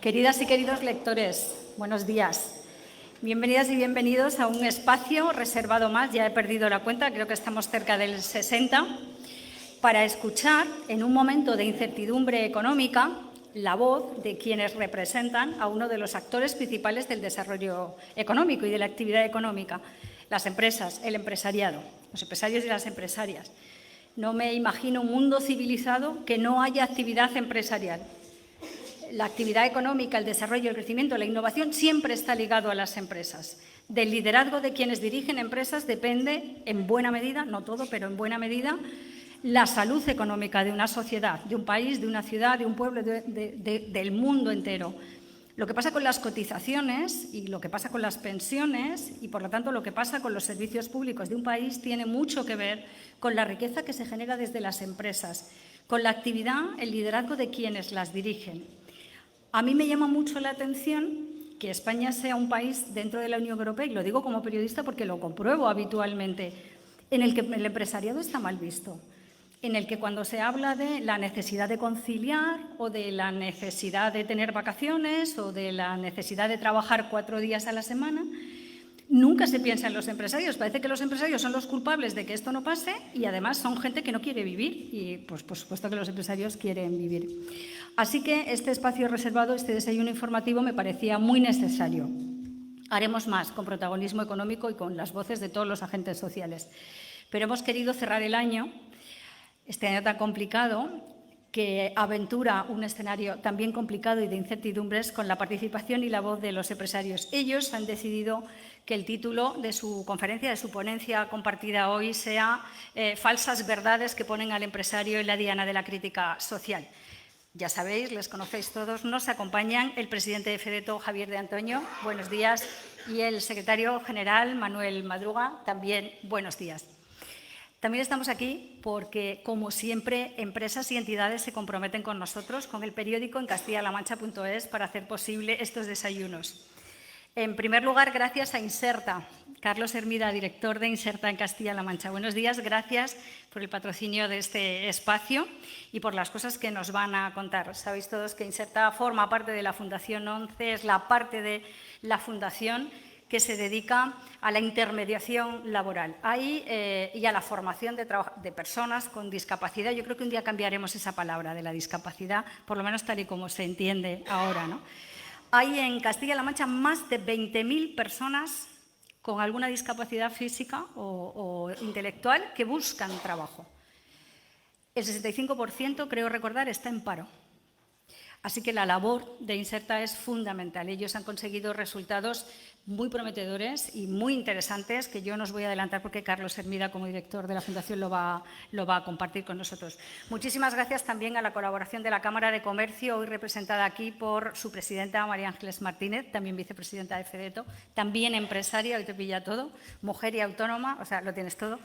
Queridas y queridos lectores, buenos días. Bienvenidas y bienvenidos a un espacio reservado más, ya he perdido la cuenta, creo que estamos cerca del 60, para escuchar en un momento de incertidumbre económica la voz de quienes representan a uno de los actores principales del desarrollo económico y de la actividad económica, las empresas, el empresariado, los empresarios y las empresarias. No me imagino un mundo civilizado que no haya actividad empresarial. La actividad económica, el desarrollo, el crecimiento, la innovación siempre está ligado a las empresas. Del liderazgo de quienes dirigen empresas depende, en buena medida, no todo, pero en buena medida, la salud económica de una sociedad, de un país, de una ciudad, de un pueblo, del mundo entero. Lo que pasa con las cotizaciones y lo que pasa con las pensiones y, por lo tanto, lo que pasa con los servicios públicos de un país tiene mucho que ver con la riqueza que se genera desde las empresas, con la actividad, el liderazgo de quienes las dirigen. A mí me llama mucho la atención que España sea un país dentro de la Unión Europea, y lo digo como periodista porque lo compruebo habitualmente, en el que el empresariado está mal visto, en el que cuando se habla de la necesidad de conciliar o de la necesidad de tener vacaciones o de la necesidad de trabajar 4 días a la semana, nunca se piensa en los empresarios. Parece que los empresarios son los culpables de que esto no pase y además son gente que no quiere vivir y pues por supuesto que los empresarios quieren vivir. Así que este espacio reservado, este desayuno informativo me parecía muy necesario. Haremos más con protagonismo económico y con las voces de todos los agentes sociales. Pero hemos querido cerrar el año, este año tan complicado, que aventura un escenario también complicado y de incertidumbres con la participación y la voz de los empresarios. Ellos han decidido que el título de su conferencia, de su ponencia compartida hoy, sea Falsas verdades que ponen al empresario en la diana de la crítica social. Ya sabéis, les conocéis todos, nos acompañan el presidente de FEDETO, Javier de Antonio, buenos días, y el secretario general, Manuel Madruga, también buenos días. También estamos aquí porque, como siempre, empresas y entidades se comprometen con nosotros, con el periódico en castillalamancha.es, para hacer posible estos desayunos. En primer lugar, gracias a Inserta. Carlos Hermida, director de Inserta en Castilla-La Mancha. Buenos días, gracias por el patrocinio de este espacio y por las cosas que nos van a contar. Sabéis todos que Inserta forma parte de la Fundación 11, es la parte de la fundación que se dedica a la intermediación laboral y a la formación de personas con discapacidad. Yo creo que un día cambiaremos esa palabra de la discapacidad, por lo menos tal y como se entiende ahora, ¿no? Hay en Castilla-La Mancha más de 20.000 personas con alguna discapacidad física o intelectual que buscan trabajo. El 65%, creo recordar, está en paro. Así que la labor de Inserta es fundamental. Ellos han conseguido resultados muy prometedores y muy interesantes que yo no os voy a adelantar porque Carlos Hermida, como director de la Fundación, lo va a compartir con nosotros. Muchísimas gracias también a la colaboración de la Cámara de Comercio, hoy representada aquí por su presidenta María Ángeles Martínez, también vicepresidenta de FEDETO, también empresaria, hoy te pilla todo, mujer y autónoma, o sea, lo tienes todo.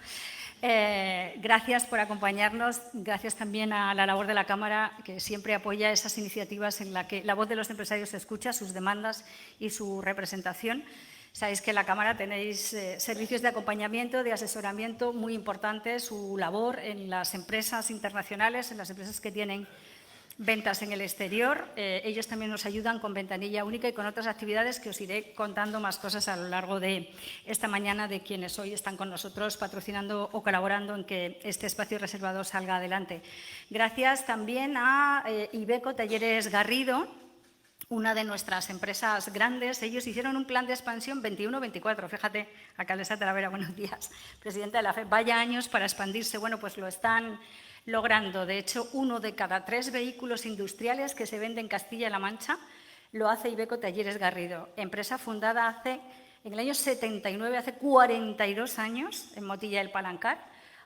Gracias por acompañarnos, gracias también a la labor de la Cámara, que siempre apoya esas iniciativas en las que la voz de los empresarios se escucha, sus demandas y su representación. Sabéis que en la Cámara tenéis servicios de acompañamiento, de asesoramiento muy importantes, su labor en las empresas internacionales, en las empresas que tienen ventas en el exterior. Ellos también nos ayudan con Ventanilla Única y con otras actividades que os iré contando más cosas a lo largo de esta mañana de quienes hoy están con nosotros patrocinando o colaborando en que este espacio reservado salga adelante. Gracias también a Iveco Talleres Garrido, una de nuestras empresas grandes. Ellos hicieron un plan de expansión 21-24. Fíjate, alcaldesa Talavera, buenos días, presidenta de la FED. Vaya años para expandirse. Bueno, pues lo están logrando. De hecho, 1 de cada 3 vehículos industriales que se venden en Castilla-La Mancha lo hace Iveco Talleres Garrido, empresa fundada en el año 79, hace 42 años, en Motilla del Palancar.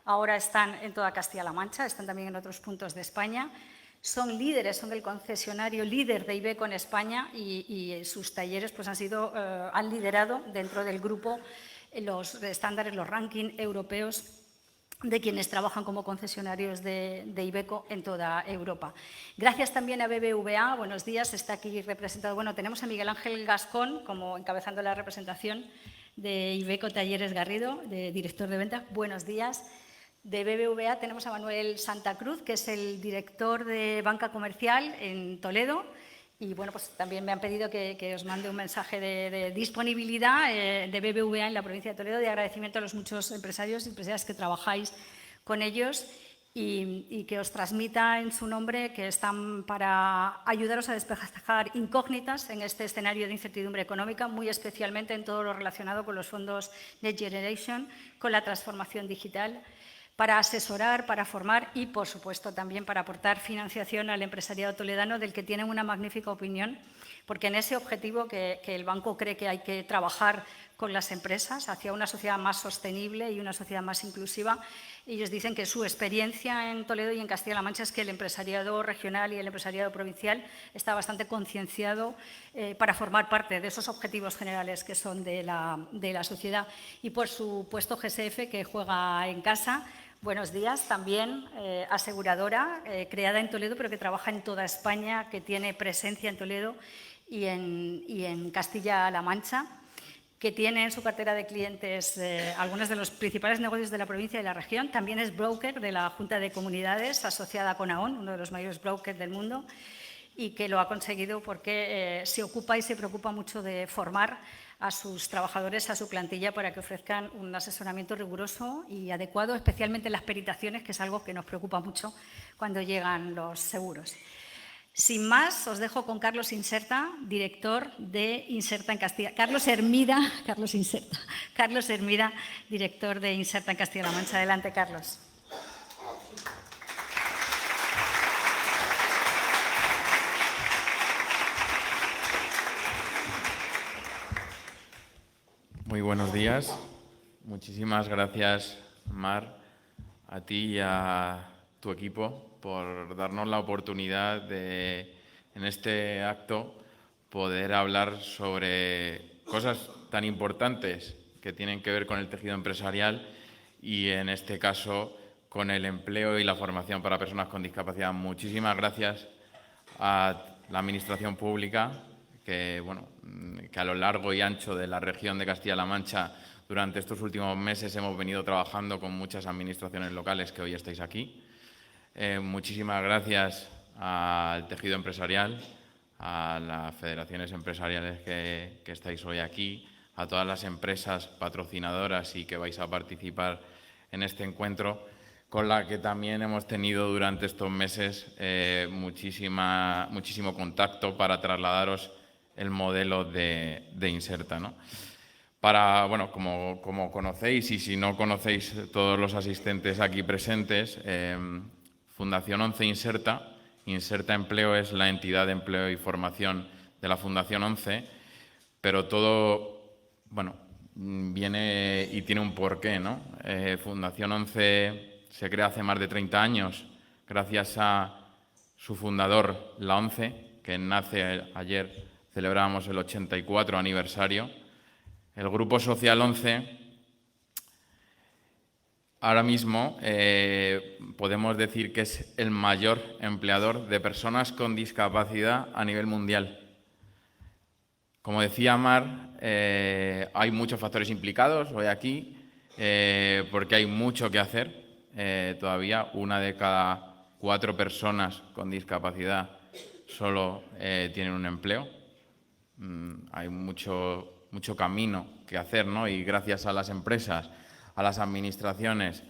Ahora están en toda Castilla-La Mancha, están también en otros puntos de España. Son líderes, son el concesionario líder de Iveco en España y sus talleres pues, han liderado dentro del grupo los estándares, los rankings europeos de quienes trabajan como concesionarios de Iveco en toda Europa. Gracias también a BBVA, buenos días, está aquí representado. Bueno, tenemos a Miguel Ángel Gascón como encabezando la representación de Iveco Talleres Garrido, de director de ventas. Buenos días. De BBVA tenemos a Manuel Santa Cruz, que es el director de banca comercial en Toledo Y bueno, pues también me han pedido que os mande un mensaje de disponibilidad de BBVA en la provincia de Toledo, de agradecimiento a los muchos empresarios y empresarias que trabajáis con ellos y que os transmita en su nombre que están para ayudaros a despejar incógnitas en este escenario de incertidumbre económica, muy especialmente en todo lo relacionado con los fondos Next Generation, con la transformación digital, para asesorar, para formar y, por supuesto, también para aportar financiación al empresariado toledano, del que tienen una magnífica opinión, porque en ese objetivo que el banco cree que hay que trabajar con las empresas hacia una sociedad más sostenible y una sociedad más inclusiva, ellos dicen que su experiencia en Toledo y en Castilla-La Mancha es que el empresariado regional y el empresariado provincial está bastante concienciado para formar parte de esos objetivos generales que son de la sociedad. Y, por supuesto, GSF, que juega en casa. Buenos días, también aseguradora, creada en Toledo, pero que trabaja en toda España, que tiene presencia en Toledo y en Castilla-La Mancha, que tiene en su cartera de clientes algunos de los principales negocios de la provincia y de la región. También es broker de la Junta de Comunidades, asociada con AON, uno de los mayores brokers del mundo, y que lo ha conseguido porque se ocupa y se preocupa mucho de formar a sus trabajadores, a su plantilla, para que ofrezcan un asesoramiento riguroso y adecuado, especialmente en las peritaciones, que es algo que nos preocupa mucho cuando llegan los seguros. Sin más, os dejo con Carlos Inserta, director de Inserta en Castilla. Carlos Hermida, director de Inserta en Castilla-La Mancha. Adelante, Carlos. Muy buenos días. Muchísimas gracias, Mar, a ti y a tu equipo por darnos la oportunidad de, en este acto, poder hablar sobre cosas tan importantes que tienen que ver con el tejido empresarial y, en este caso, con el empleo y la formación para personas con discapacidad. Muchísimas gracias a la Administración Pública, que a lo largo y ancho de la región de Castilla-La Mancha durante estos últimos meses hemos venido trabajando con muchas administraciones locales que hoy estáis aquí. Muchísimas gracias al tejido empresarial, a las federaciones empresariales que estáis hoy aquí, a todas las empresas patrocinadoras y que vais a participar en este encuentro, con la que también hemos tenido durante estos meses muchísimo contacto para trasladaros el modelo de Inserta, ¿no? Como conocéis, y si no conocéis todos los asistentes aquí presentes, Fundación 11 Inserta. Inserta Empleo es la entidad de empleo y formación de la Fundación 11, pero todo, viene y tiene un porqué, ¿no? Fundación 11 se crea hace más de 30 años gracias a su fundador, la ONCE, que nace ayer, celebrábamos el 84 aniversario. El Grupo Social 11, ahora mismo podemos decir que es el mayor empleador de personas con discapacidad a nivel mundial. Como decía Mar, hay muchos factores implicados hoy aquí, porque hay mucho que hacer. Todavía 1 de cada 4 personas con discapacidad solo tienen un empleo. Hay mucho camino que hacer, ¿no? Y gracias a las empresas, a las administraciones,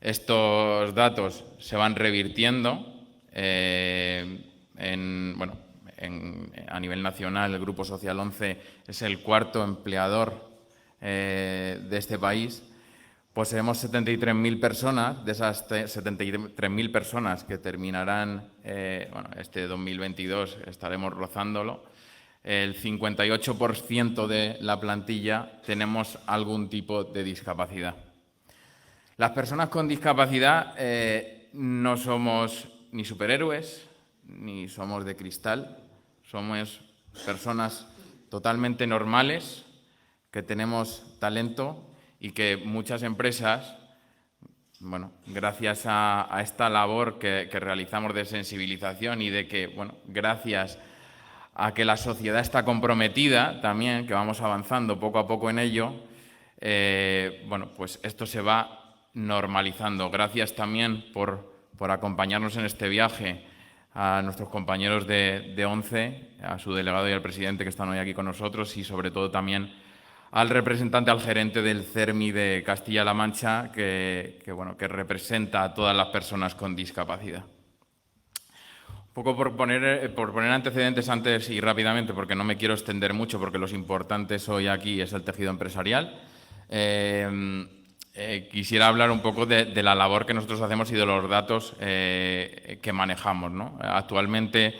estos datos se van revirtiendo. A nivel nacional, el Grupo Social 11 es el 4º empleador de este país. Poseemos 73.000 personas. De esas 73.000 personas que terminarán este 2022, estaremos rozándolo. El 58% de la plantilla tenemos algún tipo de discapacidad. Las personas con discapacidad no somos ni superhéroes, ni somos de cristal. Somos personas totalmente normales, que tenemos talento y que muchas empresas, gracias a esta labor que realizamos de sensibilización y de que, gracias a que la sociedad está comprometida también, que vamos avanzando poco a poco en ello, pues esto se va normalizando. Gracias también por acompañarnos en este viaje a nuestros compañeros de ONCE, a su delegado y al presidente que están hoy aquí con nosotros, y sobre todo también al representante, al gerente del CERMI de Castilla-La Mancha, que representa a todas las personas con discapacidad. Un poco por poner antecedentes antes y rápidamente, porque no me quiero extender mucho, porque los importantes hoy aquí es el tejido empresarial. Quisiera hablar un poco de la labor que nosotros hacemos y de los datos que manejamos, ¿no? Actualmente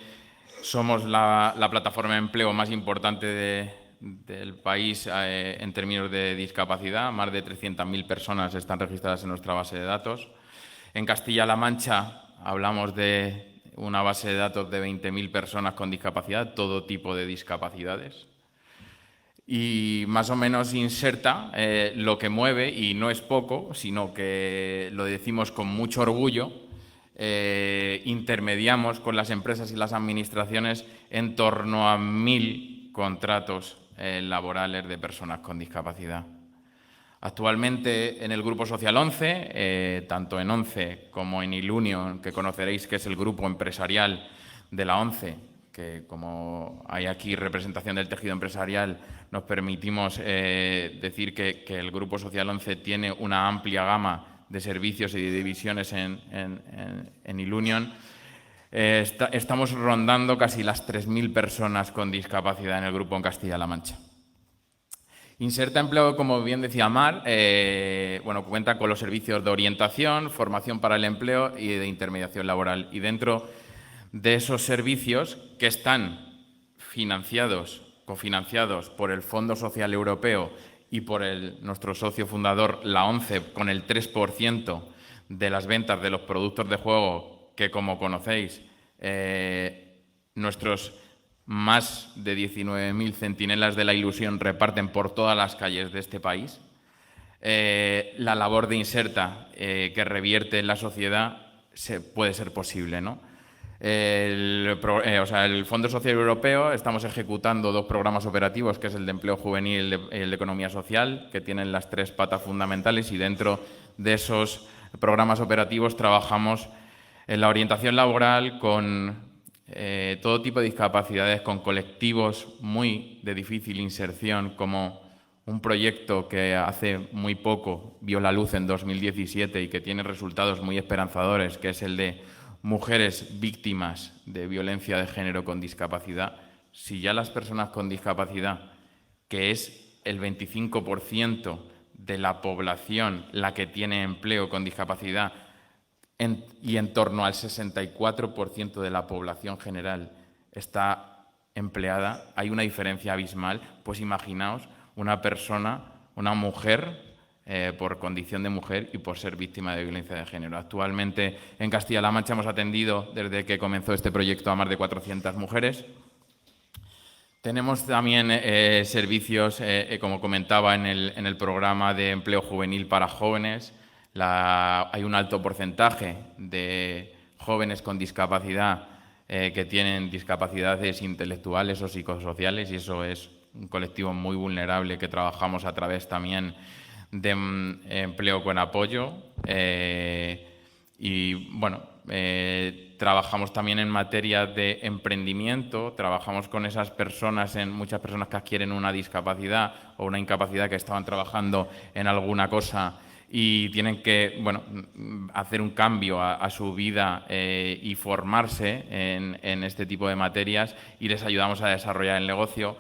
somos la plataforma de empleo más importante del país en términos de discapacidad. Más de 300.000 personas están registradas en nuestra base de datos. En Castilla-La Mancha hablamos de una base de datos de 20.000 personas con discapacidad, todo tipo de discapacidades. Y más o menos inserta lo que mueve, y no es poco, sino que lo decimos con mucho orgullo, intermediamos con las empresas y las administraciones en torno a 1.000 contratos laborales de personas con discapacidad. Actualmente en el Grupo Social ONCE, tanto en ONCE como en Ilunion, que conoceréis que es el grupo empresarial de la ONCE, que como hay aquí representación del tejido empresarial, nos permitimos decir que el Grupo Social ONCE tiene una amplia gama de servicios y de divisiones en Ilunion. Estamos rondando casi las 3.000 personas con discapacidad en el grupo en Castilla-La Mancha. Inserta Empleo, como bien decía Mar, cuenta con los servicios de orientación, formación para el empleo y de intermediación laboral. Y dentro de esos servicios, que están cofinanciados por el Fondo Social Europeo y por nuestro socio fundador, la ONCE, con el 3% de las ventas de los productos de juego que, como conocéis, nuestros más de 19.000 centinelas de la ilusión reparten por todas las calles de este país. La labor de Inserta que revierte en la sociedad puede ser posible, ¿no? El Fondo Social Europeo, estamos ejecutando 2 programas operativos, que es el de empleo juvenil y el de economía social, que tienen las 3 patas fundamentales, y dentro de esos programas operativos trabajamos en la orientación laboral con todo tipo de discapacidades, con colectivos muy de difícil inserción, como un proyecto que hace muy poco vio la luz en 2017 y que tiene resultados muy esperanzadores, que es el de mujeres víctimas de violencia de género con discapacidad. Si ya las personas con discapacidad, que es el 25% de la población la que tiene empleo con discapacidad, y en torno al 64% de la población general está empleada, hay una diferencia abismal, pues imaginaos una mujer, por condición de mujer y por ser víctima de violencia de género. Actualmente en Castilla-La Mancha hemos atendido, desde que comenzó este proyecto, a más de 400 mujeres. Tenemos también servicios, como comentaba, en el programa de empleo juvenil para jóvenes. Hay un alto porcentaje de jóvenes con discapacidad que tienen discapacidades intelectuales o psicosociales, y eso es un colectivo muy vulnerable que trabajamos a través también de empleo con apoyo. Trabajamos también en materia de emprendimiento, trabajamos con esas personas, muchas personas que adquieren una discapacidad o una incapacidad, que estaban trabajando en alguna cosa y tienen que hacer un cambio a su vida y formarse en este tipo de materias, y les ayudamos a desarrollar el negocio.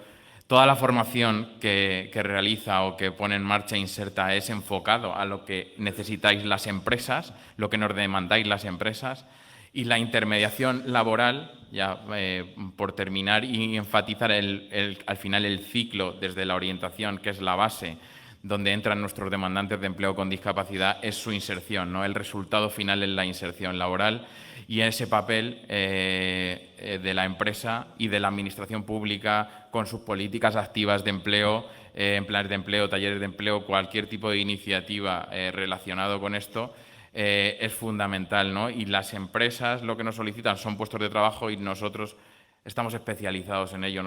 Toda la formación que realiza o que pone en marcha Inserta es enfocado a lo que necesitáis las empresas, lo que nos demandáis las empresas, y la intermediación laboral, ya por terminar y enfatizar al final el ciclo desde la orientación, que es la base donde entran nuestros demandantes de empleo con discapacidad, es su inserción, ¿no? El resultado final es la inserción laboral, y ese papel de la empresa y de la administración pública, con sus políticas activas de empleo, planes de empleo, talleres de empleo, cualquier tipo de iniciativa relacionado con esto, es fundamental, ¿no? Y las empresas lo que nos solicitan son puestos de trabajo, y nosotros estamos especializados en ello.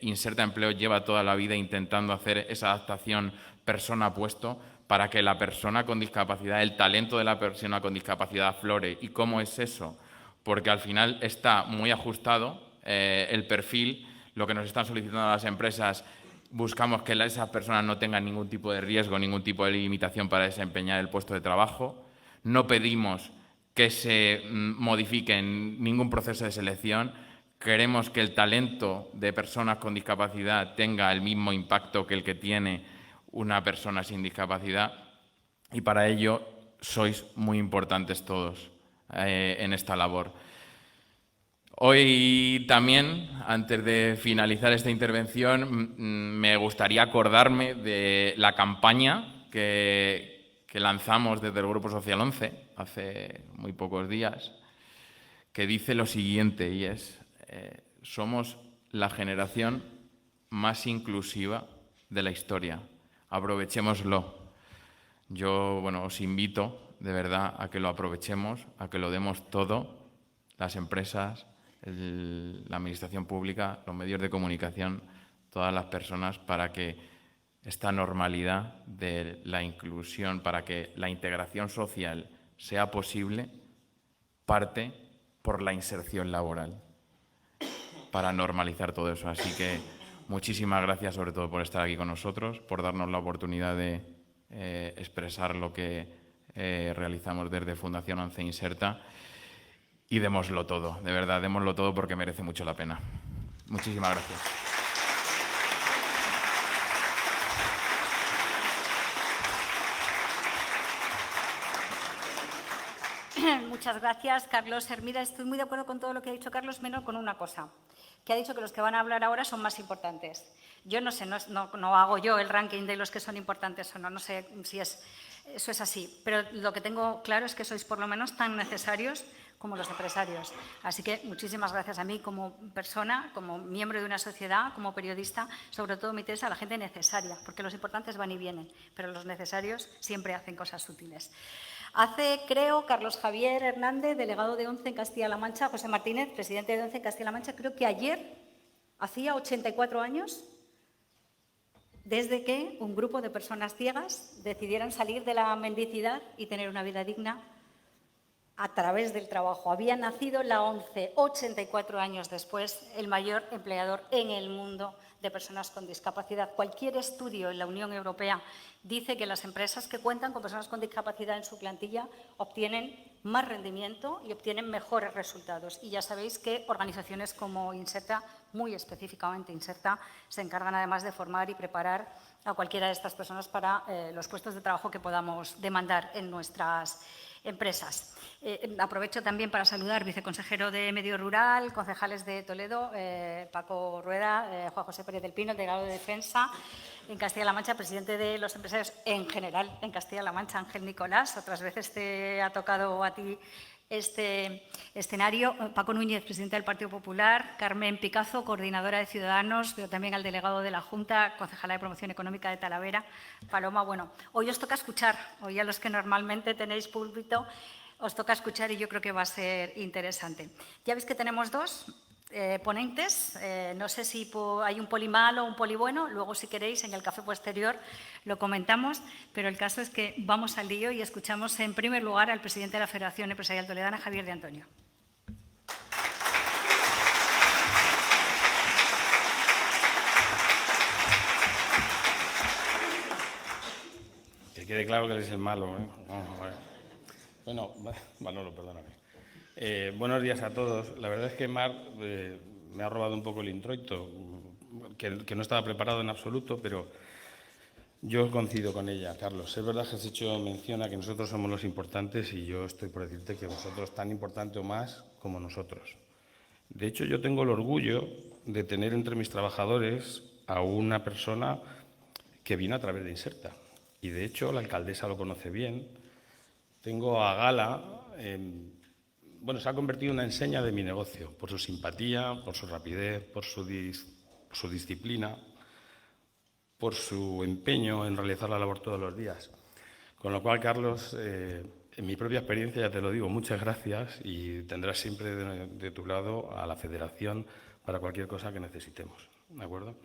Inserta Empleo lleva toda la vida intentando hacer esa adaptación persona-puesto para que la persona con discapacidad, el talento de la persona con discapacidad aflore. ¿Y cómo es eso? porque al final está muy ajustado el perfil, lo que nos están solicitando las empresas. Buscamos que esas personas no tengan ningún tipo de riesgo, ningún tipo de limitación para desempeñar el puesto de trabajo. No pedimos que se modifique ningún proceso de selección. Queremos que el talento de personas con discapacidad tenga el mismo impacto que el que tiene una persona sin discapacidad, y para ello sois muy importantes todos en esta labor. Hoy también, antes de finalizar esta intervención, me gustaría acordarme de la campaña que lanzamos desde el Grupo Social 11 hace muy pocos días, que dice lo siguiente, y es: somos la generación más inclusiva de la historia. Aprovechémoslo. Yo, os invito de verdad a que lo aprovechemos, a que lo demos todo, las empresas, la administración pública, los medios de comunicación, todas las personas, para que esta normalidad de la inclusión, para que la integración social sea posible, parte por la inserción laboral, para normalizar todo eso. Así que muchísimas gracias, sobre todo, por estar aquí con nosotros, por darnos la oportunidad de expresar lo que realizamos desde Fundación 11 Inserta, y démoslo todo, de verdad, démoslo todo, porque merece mucho la pena. Muchísimas gracias. Muchas gracias, Carlos Hermida. Estoy muy de acuerdo con todo lo que ha dicho Carlos, menos con una cosa, que ha dicho que los que van a hablar ahora son más importantes. Yo no sé, no hago yo el ranking de los que son importantes o no, no sé si eso es así, pero lo que tengo claro es que sois por lo menos tan necesarios como los empresarios. Así que muchísimas gracias a mí como persona, como miembro de una sociedad, como periodista. Sobre todo me interesa la gente necesaria, porque los importantes van y vienen, pero los necesarios siempre hacen cosas útiles. Hace, creo, Carlos Javier Hernández, delegado de ONCE en Castilla-La Mancha, José Martínez, presidente de ONCE en Castilla-La Mancha, creo que ayer hacía 84 años desde que un grupo de personas ciegas decidieran salir de la mendicidad y tener una vida digna a través del trabajo. Había nacido la ONCE 84 años después, el mayor empleador en el mundo de personas con discapacidad. Cualquier estudio en la Unión Europea dice que las empresas que cuentan con personas con discapacidad en su plantilla obtienen más rendimiento y obtienen mejores resultados. Y ya sabéis que organizaciones como Inserta, muy específicamente Inserta, se encargan además de formar y preparar a cualquiera de estas personas para los puestos de trabajo que podamos demandar en nuestras empresas. Aprovecho también para saludar al viceconsejero de Medio Rural, concejales de Toledo, Paco Rueda, Juan José Pérez del Pino, delegado de Defensa en Castilla-La Mancha, presidente de los empresarios en general en Castilla-La Mancha, Ángel Nicolás. Otras veces te ha tocado a ti este escenario. Paco Núñez, presidente del Partido Popular, Carmen Picazo, coordinadora de Ciudadanos, pero también al delegado de la Junta, concejala de Promoción Económica de Talavera, Paloma. Bueno, hoy os toca escuchar, hoy a los que normalmente tenéis púlpito, os toca escuchar y yo creo que va a ser interesante. Ya veis que tenemos dos ponentes, no sé si hay un poli malo o un poli bueno, luego si queréis en el café posterior lo comentamos, pero el caso es que vamos al lío y escuchamos en primer lugar al presidente de la Federación Empresarial Toledana, Javier de Antonio. Que quede claro que eres el malo, ¿eh? Bueno, Manolo, perdóname. Buenos días a todos. La verdad es que Mar me ha robado un poco el introito, que no estaba preparado en absoluto, pero yo coincido con ella, Carlos. Es verdad que has hecho mención a que nosotros somos los importantes y yo estoy por decirte que vosotros tan importante o más como nosotros. De hecho, yo tengo el orgullo de tener entre mis trabajadores a una persona que vino a través de Inserta. Y de hecho, la alcaldesa lo conoce bien. Tengo a Gala, se ha convertido en una enseña de mi negocio, por su simpatía, por su rapidez, por su disciplina, por su empeño en realizar la labor todos los días. Con lo cual, Carlos, en mi propia experiencia, ya te lo digo, muchas gracias y tendrás siempre de tu lado a la Federación para cualquier cosa que necesitemos. ¿De acuerdo?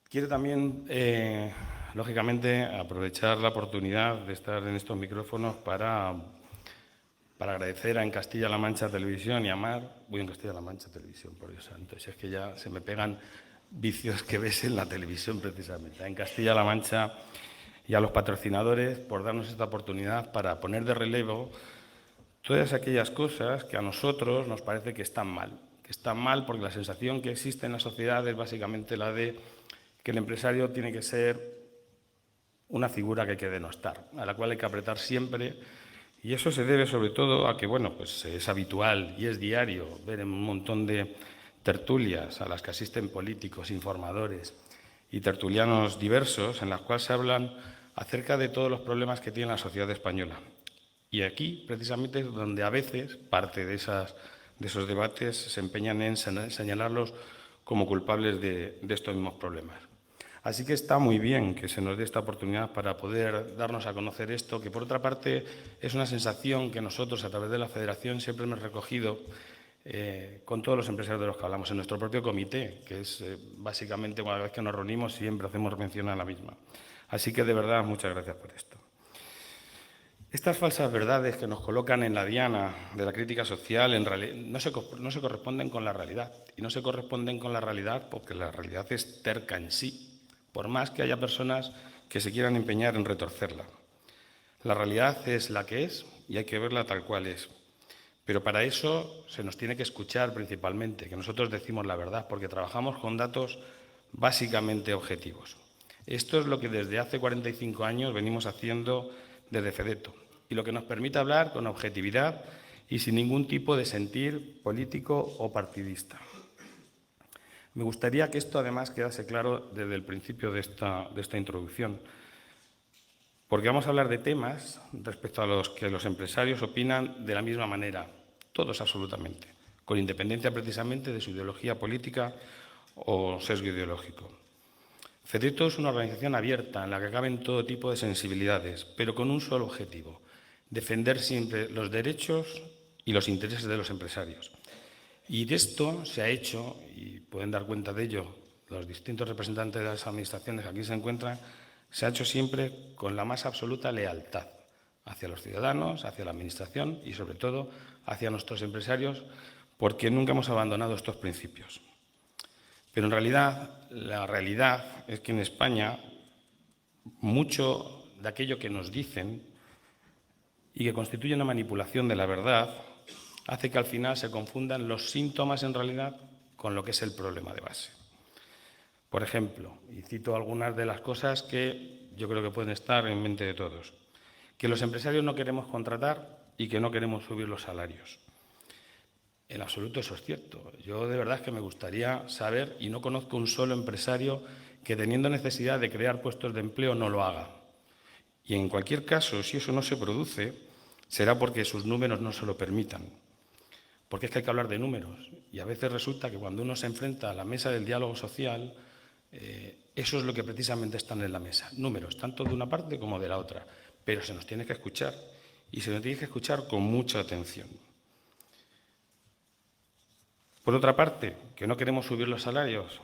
Quiero también, lógicamente, aprovechar la oportunidad de estar en estos micrófonos para para agradecer a En Castilla-La Mancha Televisión y a Mar, voy en Castilla-La Mancha Televisión, por Dios santo, si es que ya se me pegan vicios que ves en la televisión precisamente, a En Castilla-La Mancha y a los patrocinadores por darnos esta oportunidad para poner de relevo todas aquellas cosas que a nosotros nos parece que están mal porque la sensación que existe en la sociedad es básicamente la de que el empresario tiene que ser una figura que hay que denostar, a la cual hay que apretar siempre, y eso se debe sobre todo a que, bueno, pues es habitual y es diario ver en un montón de tertulias a las que asisten políticos, informadores y tertulianos diversos, en las cuales se hablan acerca de todos los problemas que tiene la sociedad española. Y aquí, precisamente, es donde a veces parte de esos debates se empeñan en señalarlos como culpables de estos mismos problemas. Así que está muy bien que se nos dé esta oportunidad para poder darnos a conocer esto, que por otra parte es una sensación que nosotros a través de la Federación siempre hemos recogido con todos los empresarios de los que hablamos, en nuestro propio comité, que es básicamente cada vez que nos reunimos siempre hacemos mención a la misma. Así que de verdad muchas gracias por esto. Estas falsas verdades que nos colocan en la diana de la crítica social en realidad no se corresponden con la realidad. Y no se corresponden con la realidad porque la realidad es terca en sí, por más que haya personas que se quieran empeñar en retorcerla. La realidad es la que es y hay que verla tal cual es. Pero para eso se nos tiene que escuchar principalmente, que nosotros decimos la verdad, porque trabajamos con datos básicamente objetivos. Esto es lo que desde hace 45 años venimos haciendo desde FEDETO y lo que nos permite hablar con objetividad y sin ningún tipo de sentir político o partidista. Me gustaría que esto además quedase claro desde el principio de esta introducción, porque vamos a hablar de temas respecto a los que los empresarios opinan de la misma manera, todos absolutamente, con independencia precisamente de su ideología política o sesgo ideológico. FEDETO es una organización abierta en la que caben todo tipo de sensibilidades, pero con un solo objetivo: defender siempre los derechos y los intereses de los empresarios. Y de esto se ha hecho, y pueden dar cuenta de ello los distintos representantes de las administraciones que aquí se encuentran, se ha hecho siempre con la más absoluta lealtad hacia los ciudadanos, hacia la Administración y, sobre todo, hacia nuestros empresarios, porque nunca hemos abandonado estos principios. Pero en realidad, la realidad es que en España mucho de aquello que nos dicen y que constituye una manipulación de la verdad hace que al final se confundan los síntomas en realidad con lo que es el problema de base. Por ejemplo, y cito algunas de las cosas que yo creo que pueden estar en mente de todos: que los empresarios no queremos contratar y que no queremos subir los salarios. En absoluto eso es cierto. Yo de verdad es que me gustaría saber, y no conozco un solo empresario que teniendo necesidad de crear puestos de empleo no lo haga. Y en cualquier caso, si eso no se produce, será porque sus números no se lo permitan. Porque es que hay que hablar de números y a veces resulta que cuando uno se enfrenta a la mesa del diálogo social, eso es lo que precisamente están en la mesa, números, tanto de una parte como de la otra, pero se nos tiene que escuchar y se nos tiene que escuchar con mucha atención. Por otra parte, que no queremos subir los salarios,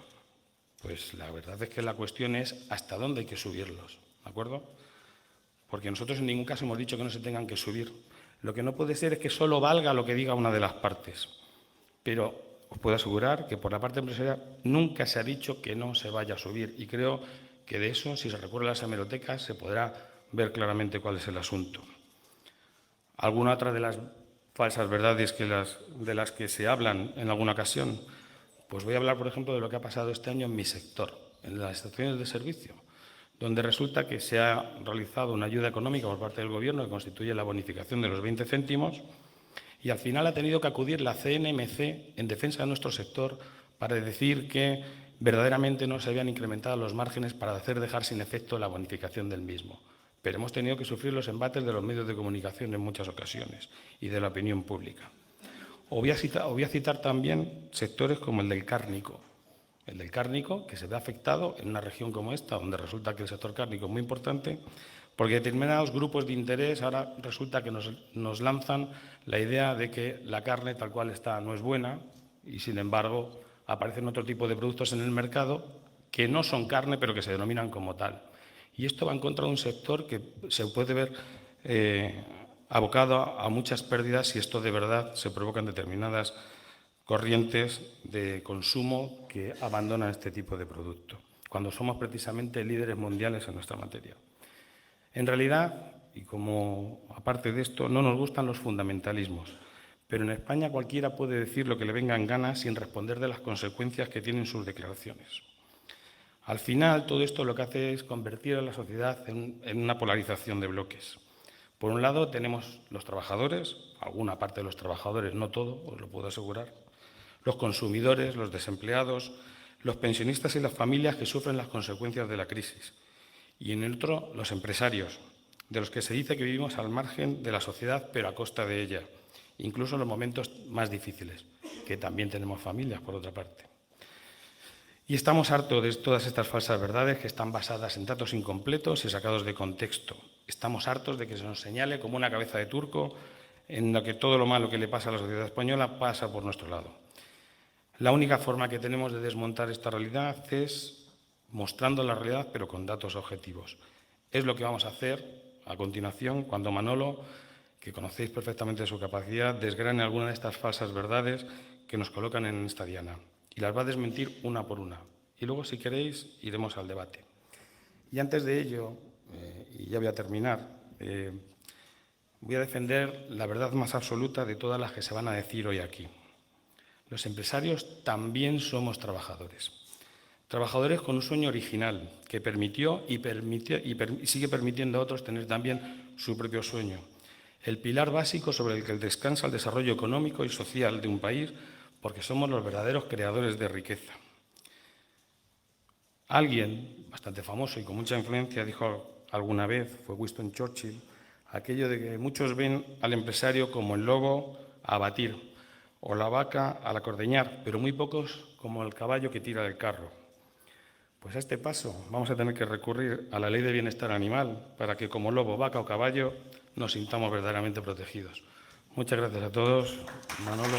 pues la verdad es que la cuestión es hasta dónde hay que subirlos, ¿de acuerdo? Porque nosotros en ningún caso hemos dicho que no se tengan que subir. Lo que no puede ser es que solo valga lo que diga una de las partes. Pero os puedo asegurar que por la parte empresarial nunca se ha dicho que no se vaya a subir. Y creo que de eso, si se recurre a las hemerotecas, se podrá ver claramente cuál es el asunto. Alguna otra de las falsas verdades de las que se hablan en alguna ocasión, pues voy a hablar, por ejemplo, de lo que ha pasado este año en mi sector, en las estaciones de servicio, donde resulta que se ha realizado una ayuda económica por parte del Gobierno que constituye la bonificación de los 20 céntimos y al final ha tenido que acudir la CNMC en defensa de nuestro sector para decir que verdaderamente no se habían incrementado los márgenes para hacer dejar sin efecto la bonificación del mismo. Pero hemos tenido que sufrir los embates de los medios de comunicación en muchas ocasiones y de la opinión pública. Os voy a citar también sectores como el del cárnico. El del cárnico, que se ve afectado en una región como esta, donde resulta que el sector cárnico es muy importante, porque determinados grupos de interés ahora resulta que nos lanzan la idea de que la carne tal cual está no es buena y, sin embargo, aparecen otro tipo de productos en el mercado que no son carne, pero que se denominan como tal. Y esto va en contra de un sector que se puede ver abocado a muchas pérdidas si esto de verdad se provocan determinadas corrientes de consumo que abandonan este tipo de producto, cuando somos precisamente líderes mundiales en nuestra materia. En realidad, y como aparte de esto, no nos gustan los fundamentalismos, pero en España cualquiera puede decir lo que le venga en gana sin responder de las consecuencias que tienen sus declaraciones. Al final, todo esto lo que hace es convertir a la sociedad en una polarización de bloques. Por un lado, tenemos los trabajadores, alguna parte de los trabajadores, no todo, os lo puedo asegurar, los consumidores, los desempleados, los pensionistas y las familias que sufren las consecuencias de la crisis. Y en el otro, los empresarios, de los que se dice que vivimos al margen de la sociedad, pero a costa de ella, incluso en los momentos más difíciles, que también tenemos familias, por otra parte. Y estamos hartos de todas estas falsas verdades que están basadas en datos incompletos y sacados de contexto. Estamos hartos de que se nos señale como una cabeza de turco en la que todo lo malo que le pasa a la sociedad española pasa por nuestro lado. La única forma que tenemos de desmontar esta realidad es mostrando la realidad, pero con datos objetivos. Es lo que vamos a hacer a continuación cuando Manolo, que conocéis perfectamente su capacidad, desgrane alguna de estas falsas verdades que nos colocan en esta diana. Y las va a desmentir una por una. Y luego, si queréis, iremos al debate. Y antes de ello, y ya voy a terminar, voy a defender la verdad más absoluta de todas las que se van a decir hoy aquí. Los empresarios también somos trabajadores. Trabajadores con un sueño original que permitió y sigue permitiendo a otros tener también su propio sueño. El pilar básico sobre el que descansa el desarrollo económico y social de un país, porque somos los verdaderos creadores de riqueza. Alguien bastante famoso y con mucha influencia dijo alguna vez, fue Winston Churchill, aquello de que muchos ven al empresario como el lobo a abatir o la vaca al acordeñar, pero muy pocos como el caballo que tira del carro. Pues a este paso vamos a tener que recurrir a la ley de bienestar animal para que como lobo, vaca o caballo nos sintamos verdaderamente protegidos. Muchas gracias a todos. Manolo.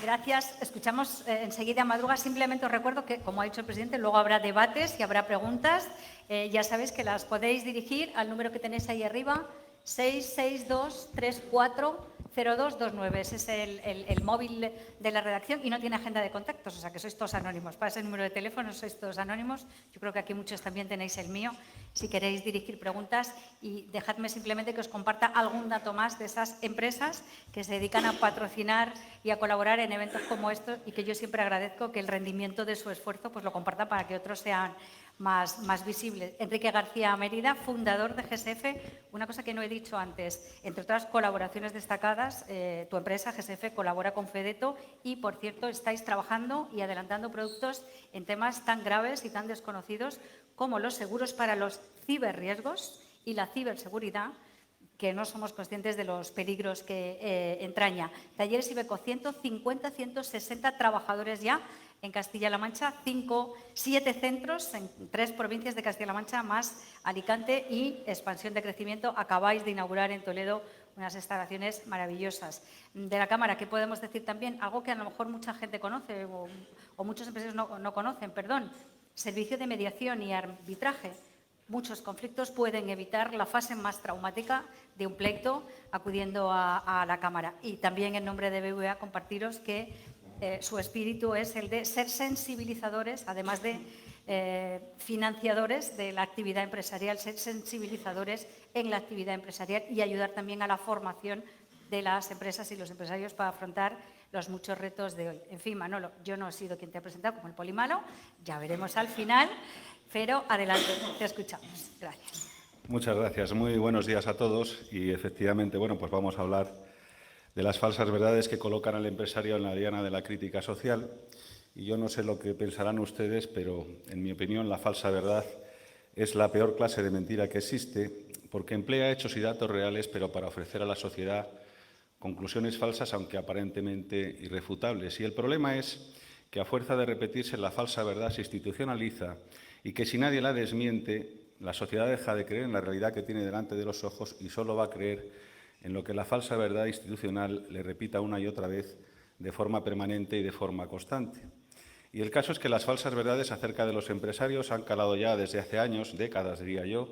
Gracias. Escuchamos enseguida a Madruga. Simplemente os recuerdo que, como ha dicho el presidente, luego habrá debates y habrá preguntas. Ya sabéis que las podéis dirigir al número que tenéis ahí arriba, 662340229. Ese es el móvil de la redacción y no tiene agenda de contactos, o sea que sois todos anónimos. Para ese número de teléfono sois todos anónimos. Yo creo que aquí muchos también tenéis el mío, si queréis dirigir preguntas. Y dejadme simplemente que os comparta algún dato más de esas empresas que se dedican a patrocinar y a colaborar en eventos como estos y que yo siempre agradezco que el rendimiento de su esfuerzo pues lo comparta para que otros sean más visibles. Enrique García Mérida, fundador de GSF. Una cosa que no he dicho antes, entre otras colaboraciones destacadas, tu empresa GSF colabora con Fedeto y, por cierto, estáis trabajando y adelantando productos en temas tan graves y tan desconocidos como los seguros para los ciberriesgos y la ciberseguridad, que no somos conscientes de los peligros que entraña. Talleres Ibeco, 150, 160 trabajadores ya en Castilla-La Mancha, 7 centros en 3 provincias de Castilla-La Mancha, más Alicante, y expansión de crecimiento. Acabáis de inaugurar en Toledo unas instalaciones maravillosas. De la Cámara, ¿qué podemos decir también? Algo que a lo mejor mucha gente conoce o muchos empresarios no conocen, servicio de mediación y arbitraje. Muchos conflictos pueden evitar la fase más traumática de un pleito acudiendo a la Cámara. Y también en nombre de BBVA compartiros que su espíritu es el de ser sensibilizadores, además de financiadores de la actividad empresarial, ser sensibilizadores en la actividad empresarial y ayudar también a la formación de las empresas y los empresarios para afrontar los muchos retos de hoy. En fin, Manolo, yo no he sido quien te ha presentado como el polimalo, ya veremos al final, pero adelante, te escuchamos. Gracias. Muchas gracias. Muy buenos días a todos y efectivamente, pues vamos a hablar de las falsas verdades que colocan al empresario en la diana de la crítica social. Y yo no sé lo que pensarán ustedes, pero en mi opinión la falsa verdad es la peor clase de mentira que existe, porque emplea hechos y datos reales, pero para ofrecer a la sociedad conclusiones falsas, aunque aparentemente irrefutables. Y el problema es que a fuerza de repetirse la falsa verdad se institucionaliza y que si nadie la desmiente, la sociedad deja de creer en la realidad que tiene delante de los ojos y solo va a creer en lo que la falsa verdad institucional le repita una y otra vez de forma permanente y de forma constante. Y el caso es que las falsas verdades acerca de los empresarios han calado ya desde hace años, décadas diría yo,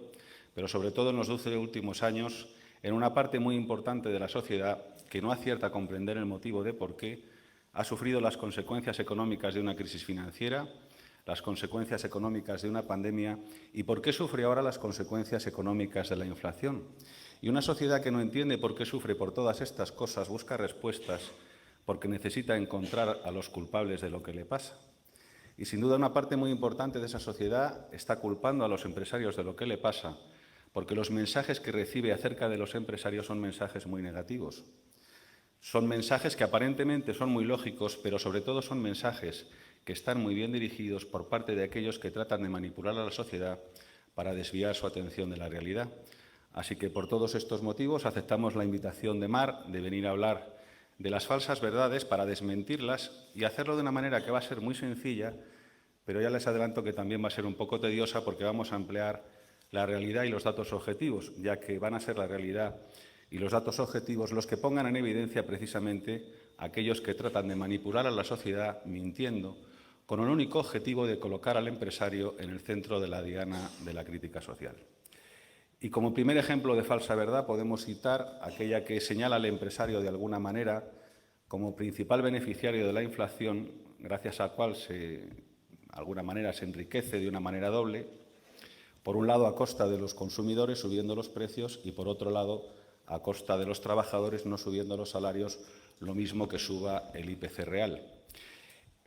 pero sobre todo en los 12 últimos años, en una parte muy importante de la sociedad que no acierta a comprender el motivo de por qué ha sufrido las consecuencias económicas de una crisis financiera, las consecuencias económicas de una pandemia y por qué sufre ahora las consecuencias económicas de la inflación. Y una sociedad que no entiende por qué sufre por todas estas cosas busca respuestas porque necesita encontrar a los culpables de lo que le pasa. Y sin duda una parte muy importante de esa sociedad está culpando a los empresarios de lo que le pasa, porque los mensajes que recibe acerca de los empresarios son mensajes muy negativos. Son mensajes que aparentemente son muy lógicos, pero sobre todo son mensajes que están muy bien dirigidos por parte de aquellos que tratan de manipular a la sociedad para desviar su atención de la realidad. Así que por todos estos motivos aceptamos la invitación de Mar de venir a hablar de las falsas verdades para desmentirlas y hacerlo de una manera que va a ser muy sencilla, pero ya les adelanto que también va a ser un poco tediosa porque vamos a emplear la realidad y los datos objetivos, ya que van a ser la realidad y los datos objetivos los que pongan en evidencia precisamente aquellos que tratan de manipular a la sociedad mintiendo con el único objetivo de colocar al empresario en el centro de la diana de la crítica social. Y como primer ejemplo de falsa verdad podemos citar aquella que señala al empresario de alguna manera como principal beneficiario de la inflación, gracias al cual de alguna manera se enriquece de una manera doble, por un lado a costa de los consumidores subiendo los precios y por otro lado a costa de los trabajadores no subiendo los salarios, lo mismo que suba el IPC real.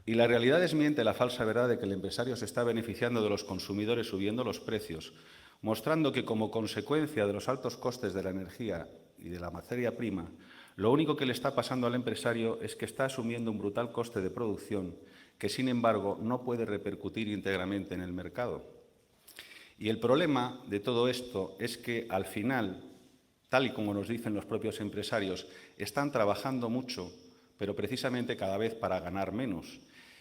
Y la realidad desmiente la falsa verdad de que el empresario se está beneficiando de los consumidores subiendo los precios, mostrando que como consecuencia de los altos costes de la energía y de la materia prima, lo único que le está pasando al empresario es que está asumiendo un brutal coste de producción que, sin embargo, no puede repercutir íntegramente en el mercado. Y el problema de todo esto es que, al final, tal y como nos dicen los propios empresarios, están trabajando mucho, pero precisamente cada vez para ganar menos.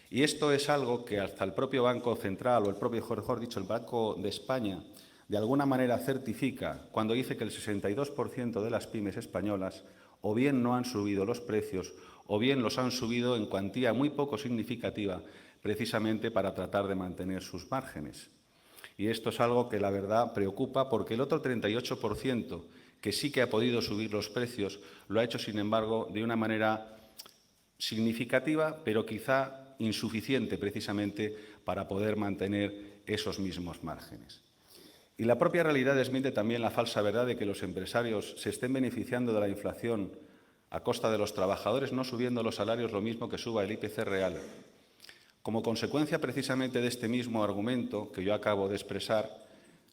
Y esto es algo que hasta el propio Banco Central o el propio, mejor dicho, el Banco de España, de alguna manera certifica cuando dice que el 62% de las pymes españolas o bien no han subido los precios o bien los han subido en cuantía muy poco significativa precisamente para tratar de mantener sus márgenes. Y esto es algo que la verdad preocupa porque el otro 38% que sí que ha podido subir los precios lo ha hecho, sin embargo, de una manera significativa, pero quizá insuficiente precisamente para poder mantener esos mismos márgenes. Y la propia realidad desmiente también la falsa verdad de que los empresarios se estén beneficiando de la inflación a costa de los trabajadores, no subiendo los salarios lo mismo que suba el IPC real. Como consecuencia precisamente de este mismo argumento que yo acabo de expresar,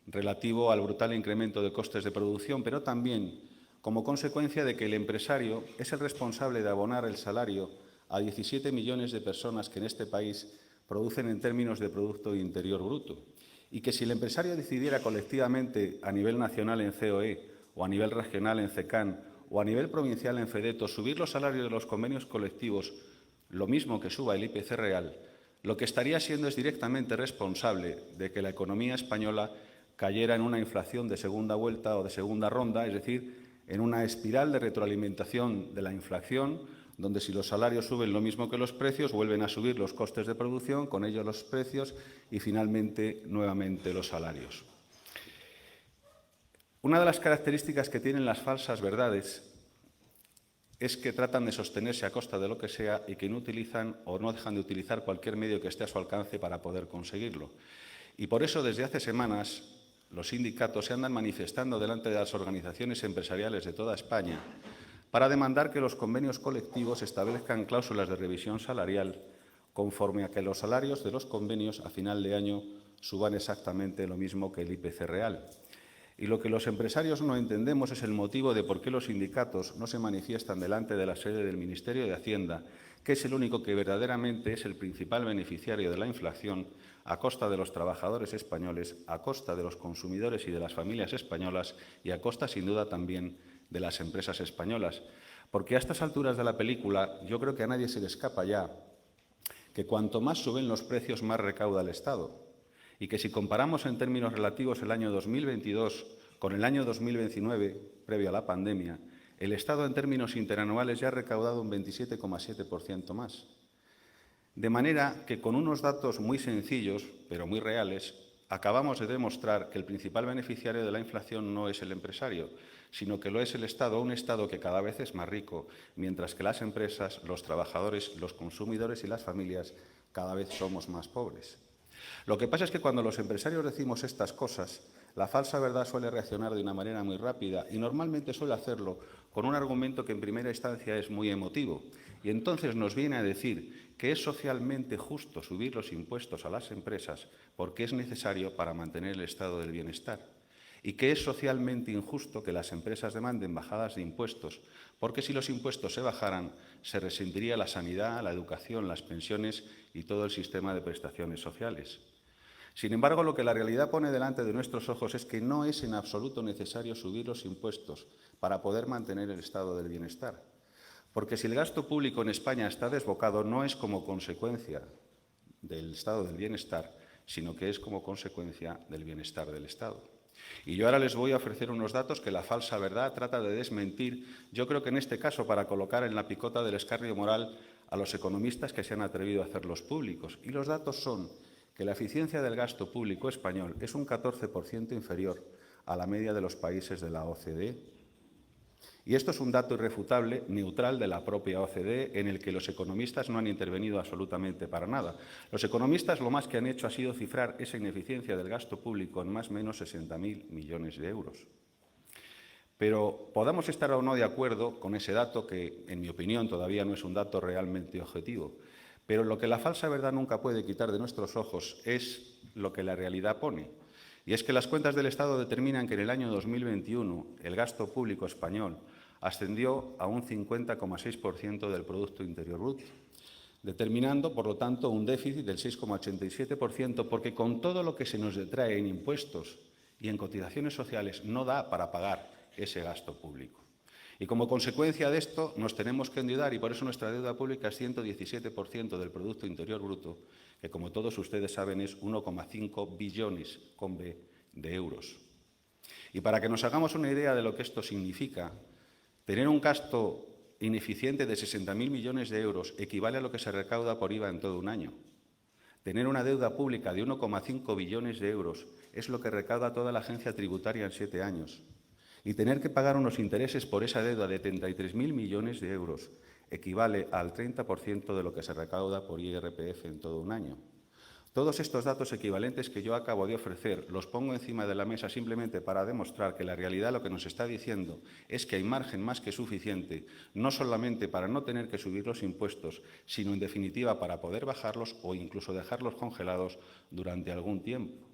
relativo al brutal incremento de costes de producción, pero también como consecuencia de que el empresario es el responsable de abonar el salario a 17 millones de personas que en este país producen en términos de Producto Interior Bruto. Y que si el empresario decidiera colectivamente a nivel nacional en COE o a nivel regional en CECAN o a nivel provincial en FEDETO subir los salarios de los convenios colectivos lo mismo que suba el IPC real, lo que estaría siendo es directamente responsable de que la economía española cayera en una inflación de segunda vuelta o de segunda ronda, es decir, en una espiral de retroalimentación de la inflación, donde si los salarios suben lo mismo que los precios, vuelven a subir los costes de producción, con ellos los precios y finalmente nuevamente los salarios. Una de las características que tienen las falsas verdades es que tratan de sostenerse a costa de lo que sea y que no utilizan o no dejan de utilizar cualquier medio que esté a su alcance para poder conseguirlo. Y por eso desde hace semanas los sindicatos se andan manifestando delante de las organizaciones empresariales de toda España para demandar que los convenios colectivos establezcan cláusulas de revisión salarial conforme a que los salarios de los convenios a final de año suban exactamente lo mismo que el IPC real. Y lo que los empresarios no entendemos es el motivo de por qué los sindicatos no se manifiestan delante de la sede del Ministerio de Hacienda, que es el único que verdaderamente es el principal beneficiario de la inflación a costa de los trabajadores españoles, a costa de los consumidores y de las familias españolas y a costa, sin duda, también de las empresas españolas. Porque a estas alturas de la película yo creo que a nadie se le escapa ya que cuanto más suben los precios, más recauda el Estado. Y que si comparamos en términos relativos el año 2022 con el año 2019, previo a la pandemia, el Estado en términos interanuales ya ha recaudado un 27,7% más. De manera que con unos datos muy sencillos, pero muy reales, acabamos de demostrar que el principal beneficiario de la inflación no es el empresario, sino que lo es el Estado, un Estado que cada vez es más rico, mientras que las empresas, los trabajadores, los consumidores y las familias cada vez somos más pobres. Lo que pasa es que cuando los empresarios decimos estas cosas, la falsa verdad suele reaccionar de una manera muy rápida y normalmente suele hacerlo con un argumento que en primera instancia es muy emotivo. Y entonces nos viene a decir que es socialmente justo subir los impuestos a las empresas porque es necesario para mantener el estado del bienestar. Y que es socialmente injusto que las empresas demanden bajadas de impuestos, porque si los impuestos se bajaran, se resentiría la sanidad, la educación, las pensiones y todo el sistema de prestaciones sociales. Sin embargo, lo que la realidad pone delante de nuestros ojos es que no es en absoluto necesario subir los impuestos para poder mantener el estado del bienestar. Porque si el gasto público en España está desbocado, no es como consecuencia del estado del bienestar, sino que es como consecuencia del bienestar del Estado. Y yo ahora les voy a ofrecer unos datos que la falsa verdad trata de desmentir, yo creo que en este caso para colocar en la picota del escarnio moral a los economistas que se han atrevido a hacerlos públicos. Y los datos son que la eficiencia del gasto público español es un 14% inferior a la media de los países de la OCDE. Y esto es un dato irrefutable, neutral de la propia OCDE, en el que los economistas no han intervenido absolutamente para nada. Los economistas lo más que han hecho ha sido cifrar esa ineficiencia del gasto público en más o menos 60.000 millones de euros. Pero podamos estar o no de acuerdo con ese dato, que en mi opinión todavía no es un dato realmente objetivo, pero lo que la falsa verdad nunca puede quitar de nuestros ojos es lo que la realidad pone. Y es que las cuentas del Estado determinan que en el año 2021 el gasto público español ascendió a un 50,6% del Producto Interior Bruto, determinando, por lo tanto, un déficit del 6,87%, porque con todo lo que se nos detrae en impuestos y en cotizaciones sociales no da para pagar ese gasto público. Y como consecuencia de esto nos tenemos que endeudar y por eso nuestra deuda pública es 117% del Producto Interior Bruto, que como todos ustedes saben es 1,5 billones con B de euros. Y para que nos hagamos una idea de lo que esto significa, tener un gasto ineficiente de 60.000 millones de euros equivale a lo que se recauda por IVA en todo un año. Tener una deuda pública de 1,5 billones de euros es lo que recauda toda la agencia tributaria en 7 años. Y tener que pagar unos intereses por esa deuda de 33.000 millones de euros equivale al 30% de lo que se recauda por IRPF en todo un año. Todos estos datos equivalentes que yo acabo de ofrecer los pongo encima de la mesa simplemente para demostrar que la realidad lo que nos está diciendo es que hay margen más que suficiente, no solamente para no tener que subir los impuestos, sino en definitiva para poder bajarlos o incluso dejarlos congelados durante algún tiempo.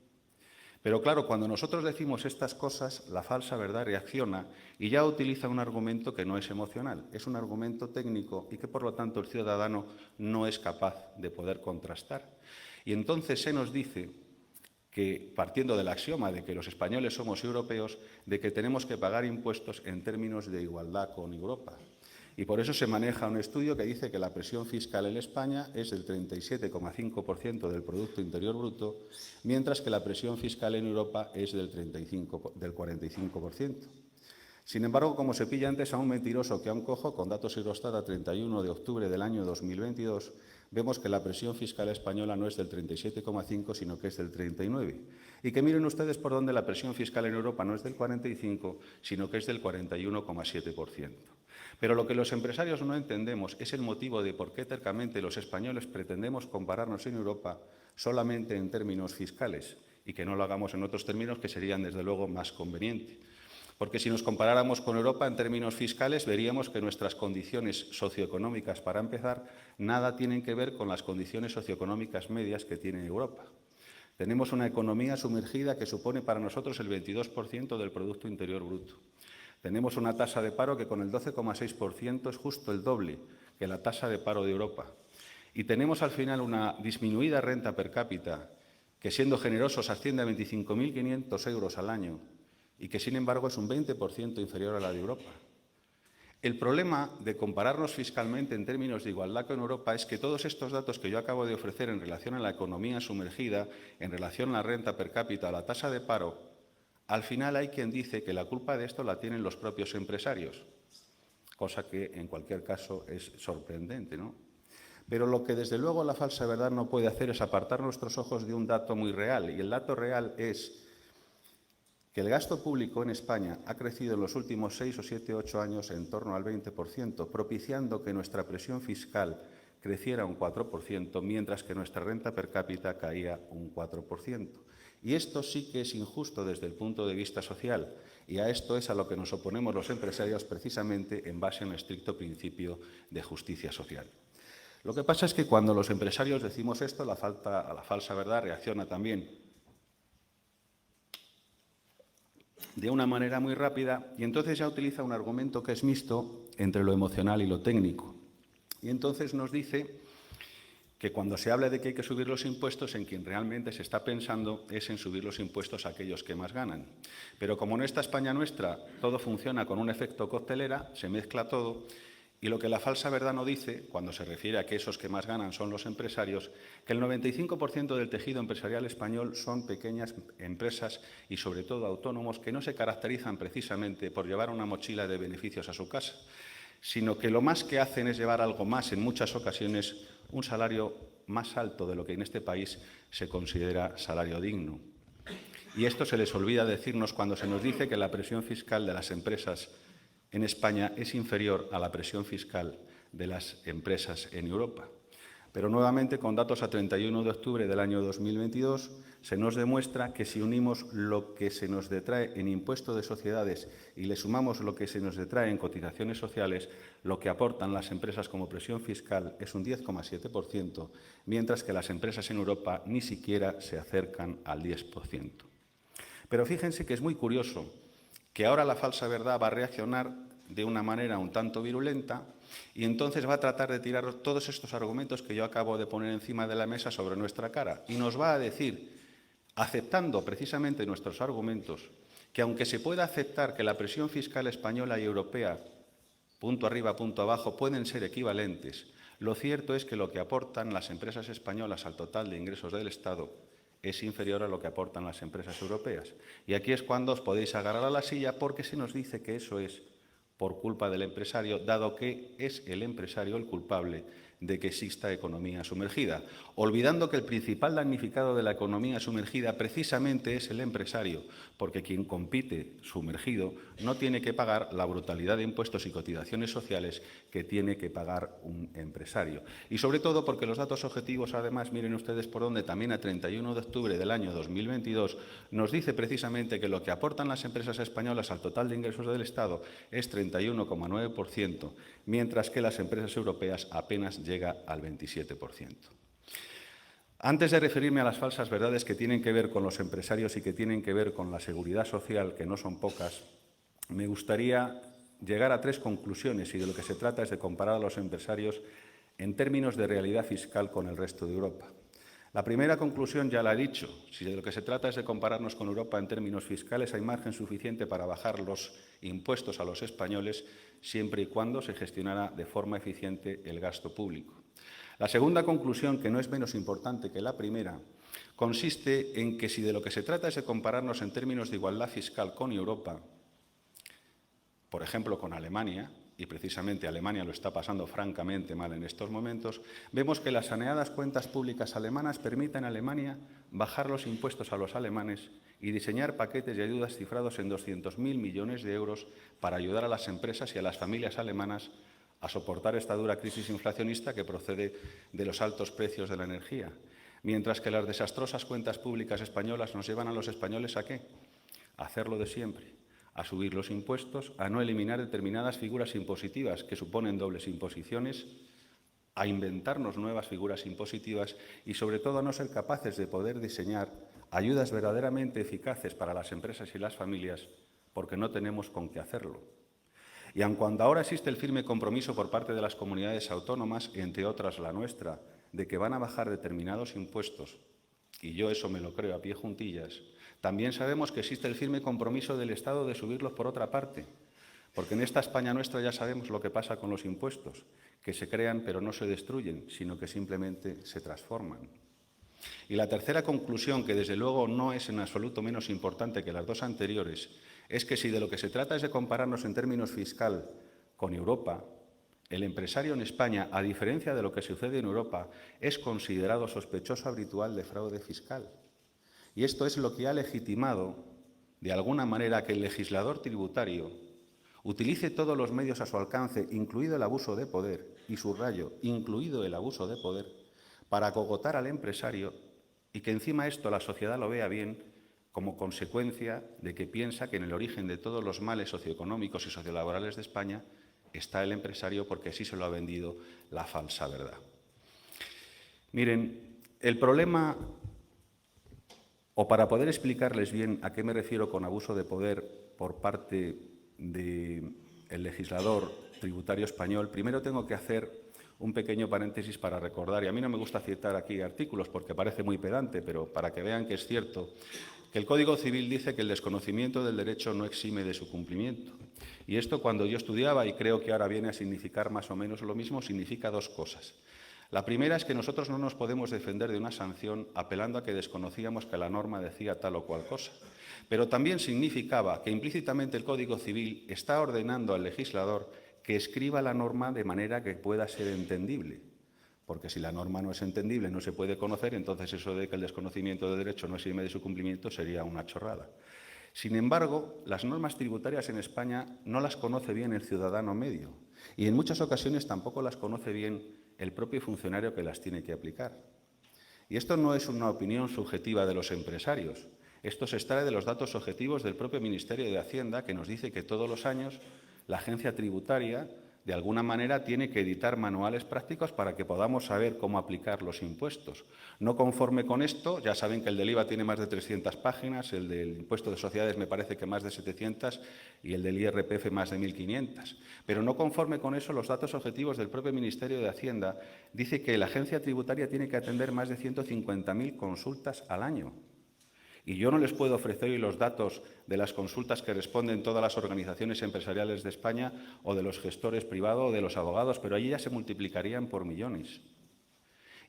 Pero claro, cuando nosotros decimos estas cosas, la falsa verdad reacciona y ya utiliza un argumento que no es emocional, es un argumento técnico y que por lo tanto el ciudadano no es capaz de poder contrastar. Y entonces se nos dice que, partiendo del axioma de que los españoles somos europeos, de que tenemos que pagar impuestos en términos de igualdad con Europa. Y por eso se maneja un estudio que dice que la presión fiscal en España es del 37,5% del Producto Interior Bruto, mientras que la presión fiscal en Europa es del 45%. Sin embargo, como se pilla antes a un mentiroso que a un cojo, con datos Eurostat a 31 de octubre del año 2022, vemos que la presión fiscal española no es del 37,5, sino que es del 39. Y que miren ustedes por dónde la presión fiscal en Europa no es del 45, sino que es del 41,7%. Pero lo que los empresarios no entendemos es el motivo de por qué tercamente los españoles pretendemos compararnos en Europa solamente en términos fiscales y que no lo hagamos en otros términos que serían, desde luego, más convenientes. Porque si nos comparáramos con Europa en términos fiscales, veríamos que nuestras condiciones socioeconómicas, para empezar, nada tienen que ver con las condiciones socioeconómicas medias que tiene Europa. Tenemos una economía sumergida que supone para nosotros el 22% del Producto Interior Bruto. Tenemos una tasa de paro que con el 12,6% es justo el doble que la tasa de paro de Europa. Y tenemos al final una disminuida renta per cápita que, siendo generosos, asciende a 25.500 euros al año y que, sin embargo, es un 20% inferior a la de Europa. El problema de compararnos fiscalmente en términos de igualdad con Europa es que todos estos datos que yo acabo de ofrecer en relación a la economía sumergida, en relación a la renta per cápita, a la tasa de paro, al final hay quien dice que la culpa de esto la tienen los propios empresarios, cosa que en cualquier caso es sorprendente, ¿no? Pero lo que desde luego la falsa verdad no puede hacer es apartar nuestros ojos de un dato muy real, y el dato real es que el gasto público en España ha crecido en los últimos 6 o 7, 8 años en torno al 20%, propiciando que nuestra presión fiscal creciera un 4%, mientras que nuestra renta per cápita caía un 4%. Y esto sí que es injusto desde el punto de vista social, y a esto es a lo que nos oponemos los empresarios precisamente en base a un estricto principio de justicia social. Lo que pasa es que cuando los empresarios decimos esto, la falsa verdad reacciona también de una manera muy rápida y entonces ya utiliza un argumento que es mixto entre lo emocional y lo técnico. Y entonces nos dice que cuando se habla de que hay que subir los impuestos, en quien realmente se está pensando es en subir los impuestos a aquellos que más ganan. Pero como en esta España nuestra todo funciona con un efecto coctelera, se mezcla todo, y lo que la falsa verdad no dice, cuando se refiere a que esos que más ganan son los empresarios, que el 95% del tejido empresarial español son pequeñas empresas y sobre todo autónomos que no se caracterizan precisamente por llevar una mochila de beneficios a su casa, sino que lo más que hacen es llevar algo más, en muchas ocasiones, un salario más alto de lo que en este país se considera salario digno. Y esto se les olvida decirnos cuando se nos dice que la presión fiscal de las empresas en España es inferior a la presión fiscal de las empresas en Europa. Pero nuevamente, con datos a 31 de octubre del año 2022, se nos demuestra que si unimos lo que se nos detrae en impuesto de sociedades y le sumamos lo que se nos detrae en cotizaciones sociales, lo que aportan las empresas como presión fiscal es un 10,7%, mientras que las empresas en Europa ni siquiera se acercan al 10%. Pero fíjense que es muy curioso que ahora la falsa verdad va a reaccionar de una manera un tanto virulenta y entonces va a tratar de tirar todos estos argumentos que yo acabo de poner encima de la mesa sobre nuestra cara y nos va a decir, aceptando precisamente nuestros argumentos, que aunque se pueda aceptar que la presión fiscal española y europea, punto arriba, punto abajo, pueden ser equivalentes, lo cierto es que lo que aportan las empresas españolas al total de ingresos del Estado es inferior a lo que aportan las empresas europeas. Y aquí es cuando os podéis agarrar a la silla porque se nos dice que eso es por culpa del empresario, dado que es el empresario el culpable de que exista economía sumergida, olvidando que el principal damnificado de la economía sumergida precisamente es el empresario, porque quien compite sumergido no tiene que pagar la brutalidad de impuestos y cotizaciones sociales que tiene que pagar un empresario. Y sobre todo porque los datos objetivos, además, miren ustedes por dónde, también a 31 de octubre del año 2022, nos dice precisamente que lo que aportan las empresas españolas al total de ingresos del Estado es 31,9%, mientras que las empresas europeas apenas llega al 27%. Antes de referirme a las falsas verdades que tienen que ver con los empresarios y que tienen que ver con la seguridad social, que no son pocas, me gustaría llegar a 3 conclusiones y de lo que se trata es de comparar a los empresarios en términos de realidad fiscal con el resto de Europa. La primera conclusión ya la he dicho, si de lo que se trata es de compararnos con Europa en términos fiscales, hay margen suficiente para bajar los impuestos a los españoles siempre y cuando se gestionara de forma eficiente el gasto público. La segunda conclusión, que no es menos importante que la primera, consiste en que si de lo que se trata es de compararnos en términos de igualdad fiscal con Europa, por ejemplo con Alemania, y precisamente Alemania lo está pasando francamente mal en estos momentos, vemos que las saneadas cuentas públicas alemanas permiten a Alemania bajar los impuestos a los alemanes y diseñar paquetes de ayudas cifrados en 200.000 millones de euros para ayudar a las empresas y a las familias alemanas a soportar esta dura crisis inflacionista que procede de los altos precios de la energía. Mientras que las desastrosas cuentas públicas españolas nos llevan a los españoles ¿a qué? A hacer lo de siempre, a subir los impuestos, a no eliminar determinadas figuras impositivas que suponen dobles imposiciones, a inventarnos nuevas figuras impositivas y, sobre todo, a no ser capaces de poder diseñar ayudas verdaderamente eficaces para las empresas y las familias porque no tenemos con qué hacerlo. Y aun cuando ahora existe el firme compromiso por parte de las comunidades autónomas, entre otras la nuestra, de que van a bajar determinados impuestos, y yo eso me lo creo a pie juntillas, también sabemos que existe el firme compromiso del Estado de subirlos por otra parte, porque en esta España nuestra ya sabemos lo que pasa con los impuestos, que se crean pero no se destruyen, sino que simplemente se transforman. Y la tercera conclusión, que desde luego no es en absoluto menos importante que las dos anteriores, es que si de lo que se trata es de compararnos en términos fiscal con Europa, el empresario en España, a diferencia de lo que sucede en Europa, es considerado sospechoso habitual de fraude fiscal. Y esto es lo que ha legitimado, de alguna manera, que el legislador tributario utilice todos los medios a su alcance, incluido el abuso de poder, y subrayo, incluido el abuso de poder, para acogotar al empresario y que encima esto la sociedad lo vea bien como consecuencia de que piensa que en el origen de todos los males socioeconómicos y sociolaborales de España está el empresario porque así se lo ha vendido la falsa verdad. Miren, el problema, o para poder explicarles bien a qué me refiero con abuso de poder por parte del legislador tributario español, primero tengo que hacer un pequeño paréntesis para recordar, y a mí no me gusta citar aquí artículos porque parece muy pedante, pero para que vean que es cierto, que el Código Civil dice que el desconocimiento del derecho no exime de su cumplimiento. Y esto, cuando yo estudiaba, y creo que ahora viene a significar más o menos lo mismo, significa dos cosas. La primera es que nosotros no nos podemos defender de una sanción apelando a que desconocíamos que la norma decía tal o cual cosa. Pero también significaba que implícitamente el Código Civil está ordenando al legislador que escriba la norma de manera que pueda ser entendible. Porque si la norma no es entendible, no se puede conocer, entonces eso de que el desconocimiento del derecho no exime de su cumplimiento sería una chorrada. Sin embargo, las normas tributarias en España no las conoce bien el ciudadano medio y en muchas ocasiones tampoco las conoce bien el propio funcionario que las tiene que aplicar. Y esto no es una opinión subjetiva de los empresarios. Esto se extrae de los datos objetivos del propio Ministerio de Hacienda, que nos dice que todos los años la agencia tributaria, de alguna manera, tiene que editar manuales prácticos para que podamos saber cómo aplicar los impuestos. No conforme con esto, ya saben que el del IVA tiene más de 300 páginas, el del impuesto de sociedades me parece que más de 700 y el del IRPF más de 1.500. Pero no conforme con eso, los datos objetivos del propio Ministerio de Hacienda dice que la agencia tributaria tiene que atender más de 150.000 consultas al año. Y yo no les puedo ofrecer hoy los datos de las consultas que responden todas las organizaciones empresariales de España o de los gestores privados o de los abogados, pero allí ya se multiplicarían por millones.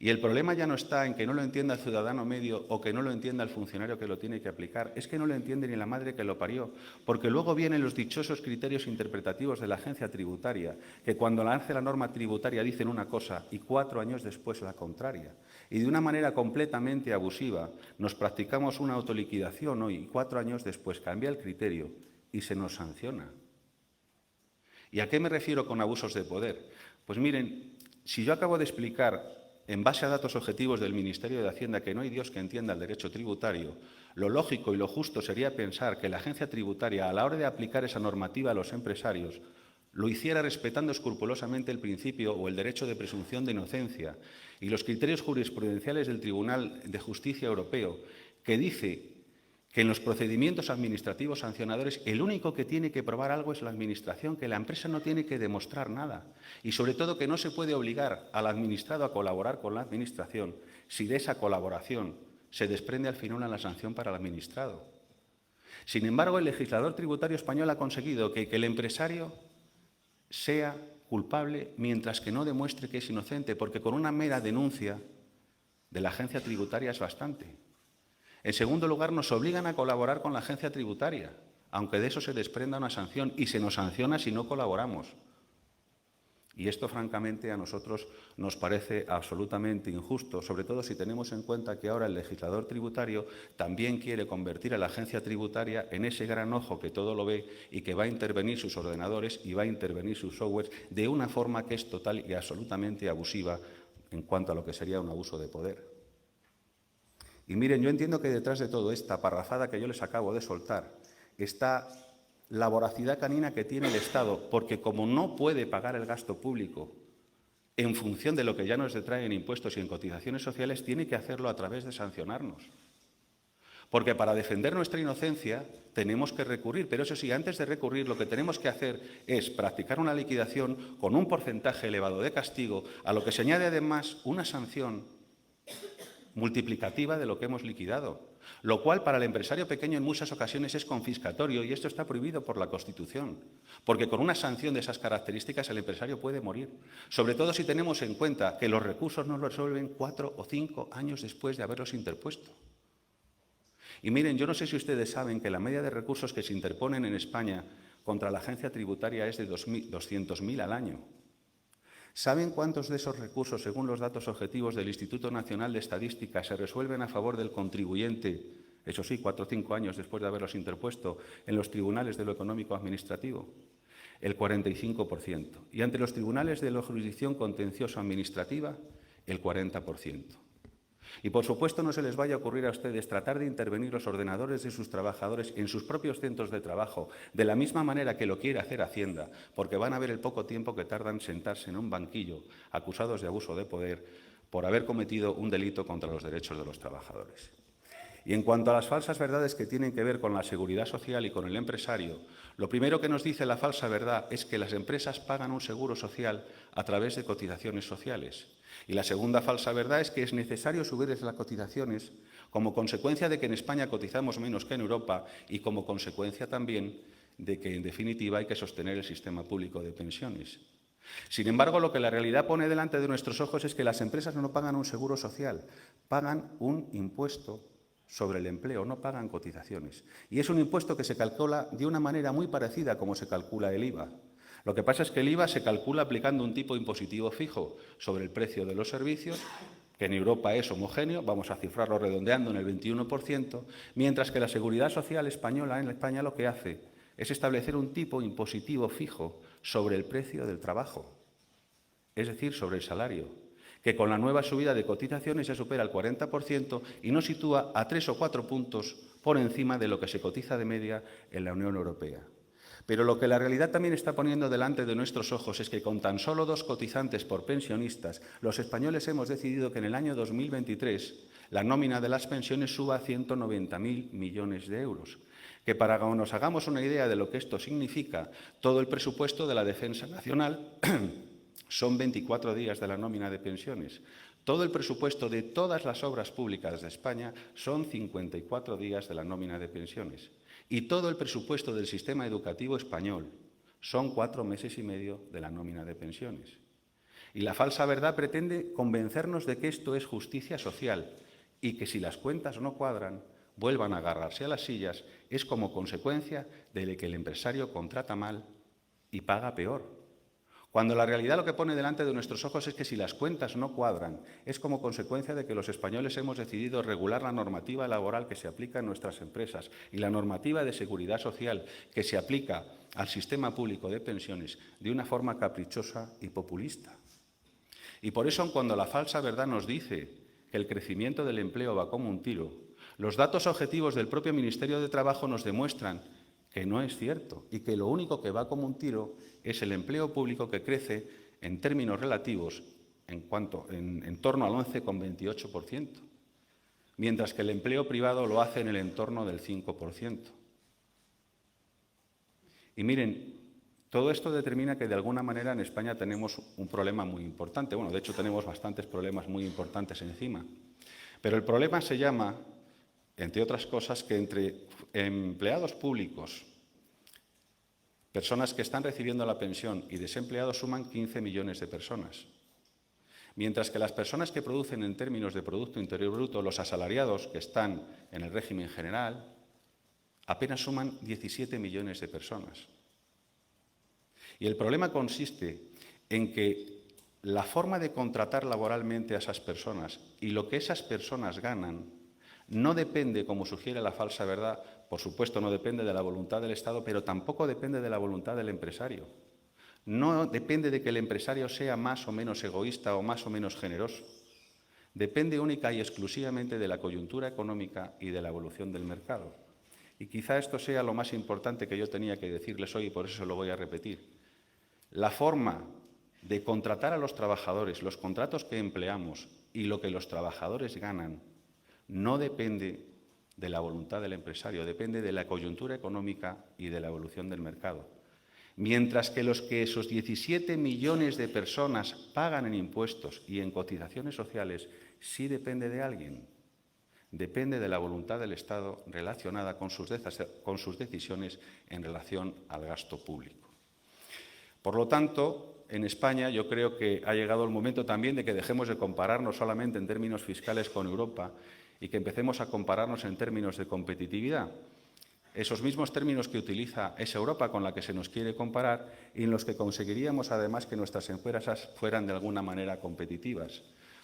Y el problema ya no está en que no lo entienda el ciudadano medio o que no lo entienda el funcionario que lo tiene que aplicar, es que no lo entiende ni la madre que lo parió, porque luego vienen los dichosos criterios interpretativos de la agencia tributaria, que cuando lance la norma tributaria dicen una cosa y 4 años después la contraria. Y de una manera completamente abusiva nos practicamos una autoliquidación hoy y 4 años después cambia el criterio y se nos sanciona. ¿Y a qué me refiero con abusos de poder? Pues miren, si yo acabo de explicar en base a datos objetivos del Ministerio de Hacienda que no hay Dios que entienda el derecho tributario, lo lógico y lo justo sería pensar que la agencia tributaria, a la hora de aplicar esa normativa a los empresarios, lo hiciera respetando escrupulosamente el principio o el derecho de presunción de inocencia y los criterios jurisprudenciales del Tribunal de Justicia Europeo, que dice que en los procedimientos administrativos sancionadores el único que tiene que probar algo es la Administración, que la empresa no tiene que demostrar nada y, sobre todo, que no se puede obligar al administrado a colaborar con la Administración si de esa colaboración se desprende al final la sanción para el administrado. Sin embargo, el legislador tributario español ha conseguido que el empresario sea culpable mientras que no demuestre que es inocente, porque con una mera denuncia de la agencia tributaria es bastante. En segundo lugar, nos obligan a colaborar con la agencia tributaria, aunque de eso se desprenda una sanción, y se nos sanciona si no colaboramos. Y esto, francamente, a nosotros nos parece absolutamente injusto, sobre todo si tenemos en cuenta que ahora el legislador tributario también quiere convertir a la agencia tributaria en ese gran ojo que todo lo ve y que va a intervenir sus ordenadores y va a intervenir sus softwares de una forma que es total y absolutamente abusiva en cuanto a lo que sería un abuso de poder. Y miren, yo entiendo que detrás de toda esta parrafada que yo les acabo de soltar está la voracidad canina que tiene el Estado, porque como no puede pagar el gasto público en función de lo que ya nos detrae en impuestos y en cotizaciones sociales, tiene que hacerlo a través de sancionarnos. Porque para defender nuestra inocencia tenemos que recurrir, pero eso sí, antes de recurrir lo que tenemos que hacer es practicar una liquidación con un porcentaje elevado de castigo, a lo que se añade además una sanción multiplicativa de lo que hemos liquidado, lo cual para el empresario pequeño en muchas ocasiones es confiscatorio y esto está prohibido por la Constitución, porque con una sanción de esas características el empresario puede morir, sobre todo si tenemos en cuenta que los recursos no los resuelven 4 o 5 años después de haberlos interpuesto. Y miren, yo no sé si ustedes saben que la media de recursos que se interponen en España contra la agencia tributaria es de 200.000 al año. ¿Saben cuántos de esos recursos, según los datos objetivos del Instituto Nacional de Estadística, se resuelven a favor del contribuyente, eso sí, 4 o 5 años después de haberlos interpuesto, en los tribunales de lo económico administrativo? El 45%. Y ante los tribunales de la jurisdicción contencioso administrativa, el 40%. Y, por supuesto, no se les vaya a ocurrir a ustedes tratar de intervenir los ordenadores de sus trabajadores en sus propios centros de trabajo, de la misma manera que lo quiere hacer Hacienda, porque van a ver el poco tiempo que tardan en sentarse en un banquillo, acusados de abuso de poder, por haber cometido un delito contra los derechos de los trabajadores. Y en cuanto a las falsas verdades que tienen que ver con la seguridad social y con el empresario, lo primero que nos dice la falsa verdad es que las empresas pagan un seguro social a través de cotizaciones sociales. Y la segunda falsa verdad es que es necesario subirles las cotizaciones como consecuencia de que en España cotizamos menos que en Europa y como consecuencia también de que, en definitiva, hay que sostener el sistema público de pensiones. Sin embargo, lo que la realidad pone delante de nuestros ojos es que las empresas no pagan un seguro social, pagan un impuesto sobre el empleo, no pagan cotizaciones. Y es un impuesto que se calcula de una manera muy parecida a como se calcula el IVA. Lo que pasa es que el IVA se calcula aplicando un tipo impositivo fijo sobre el precio de los servicios, que en Europa es homogéneo, vamos a cifrarlo redondeando en el 21%, mientras que la Seguridad Social española en España lo que hace es establecer un tipo impositivo fijo sobre el precio del trabajo, es decir, sobre el salario, que con la nueva subida de cotizaciones ya supera el 40% y nos sitúa a 3 o 4 puntos por encima de lo que se cotiza de media en la Unión Europea. Pero lo que la realidad también está poniendo delante de nuestros ojos es que con tan solo 2 cotizantes por pensionistas, los españoles hemos decidido que en el año 2023 la nómina de las pensiones suba a 190.000 millones de euros. Que para que nos hagamos una idea de lo que esto significa, todo el presupuesto de la Defensa Nacional son 24 días de la nómina de pensiones. Todo el presupuesto de todas las obras públicas de España son 54 días de la nómina de pensiones. Y todo el presupuesto del sistema educativo español son 4 meses y medio de la nómina de pensiones. Y la falsa verdad pretende convencernos de que esto es justicia social y que si las cuentas no cuadran, vuelvan a agarrarse a las sillas, es como consecuencia de que el empresario contrata mal y paga peor. Cuando la realidad lo que pone delante de nuestros ojos es que si las cuentas no cuadran, es como consecuencia de que los españoles hemos decidido regular la normativa laboral que se aplica en nuestras empresas y la normativa de seguridad social que se aplica al sistema público de pensiones de una forma caprichosa y populista. Y por eso, cuando la falsa verdad nos dice que el crecimiento del empleo va como un tiro, los datos objetivos del propio Ministerio de Trabajo nos demuestran que no es cierto y que lo único que va como un tiro es el empleo público, que crece en términos relativos en torno al 11,28%, mientras que el empleo privado lo hace en el entorno del 5%. Y miren, todo esto determina que de alguna manera en España tenemos un problema muy importante. Bueno, de hecho tenemos bastantes problemas muy importantes encima. Pero el problema se llama, entre otras cosas, que entre empleados públicos, personas que están recibiendo la pensión y desempleados suman 15 millones de personas. Mientras que las personas que producen en términos de Producto Interior Bruto, los asalariados que están en el régimen general, apenas suman 17 millones de personas. Y el problema consiste en que la forma de contratar laboralmente a esas personas y lo que esas personas ganan no depende, como sugiere la falsa verdad, por supuesto no depende de la voluntad del Estado, pero tampoco depende de la voluntad del empresario. No depende de que el empresario sea más o menos egoísta o más o menos generoso. Depende única y exclusivamente de la coyuntura económica y de la evolución del mercado. Y quizá esto sea lo más importante que yo tenía que decirles hoy y por eso lo voy a repetir. La forma de contratar a los trabajadores, los contratos que empleamos y lo que los trabajadores ganan, no depende de la voluntad del empresario, depende de la coyuntura económica y de la evolución del mercado. Mientras que esos 17 millones de personas pagan en impuestos y en cotizaciones sociales, sí depende de alguien. Depende de la voluntad del Estado relacionada con sus decisiones en relación al gasto público. Por lo tanto, en España yo creo que ha llegado el momento también de que dejemos de compararnos solamente en términos fiscales con Europa y que empecemos a compararnos en términos de competitividad. esos mismos términos que utiliza esa Europa con la que se nos quiere comparar y en los que conseguiríamos además que nuestras empresas fueran de alguna manera competitivas.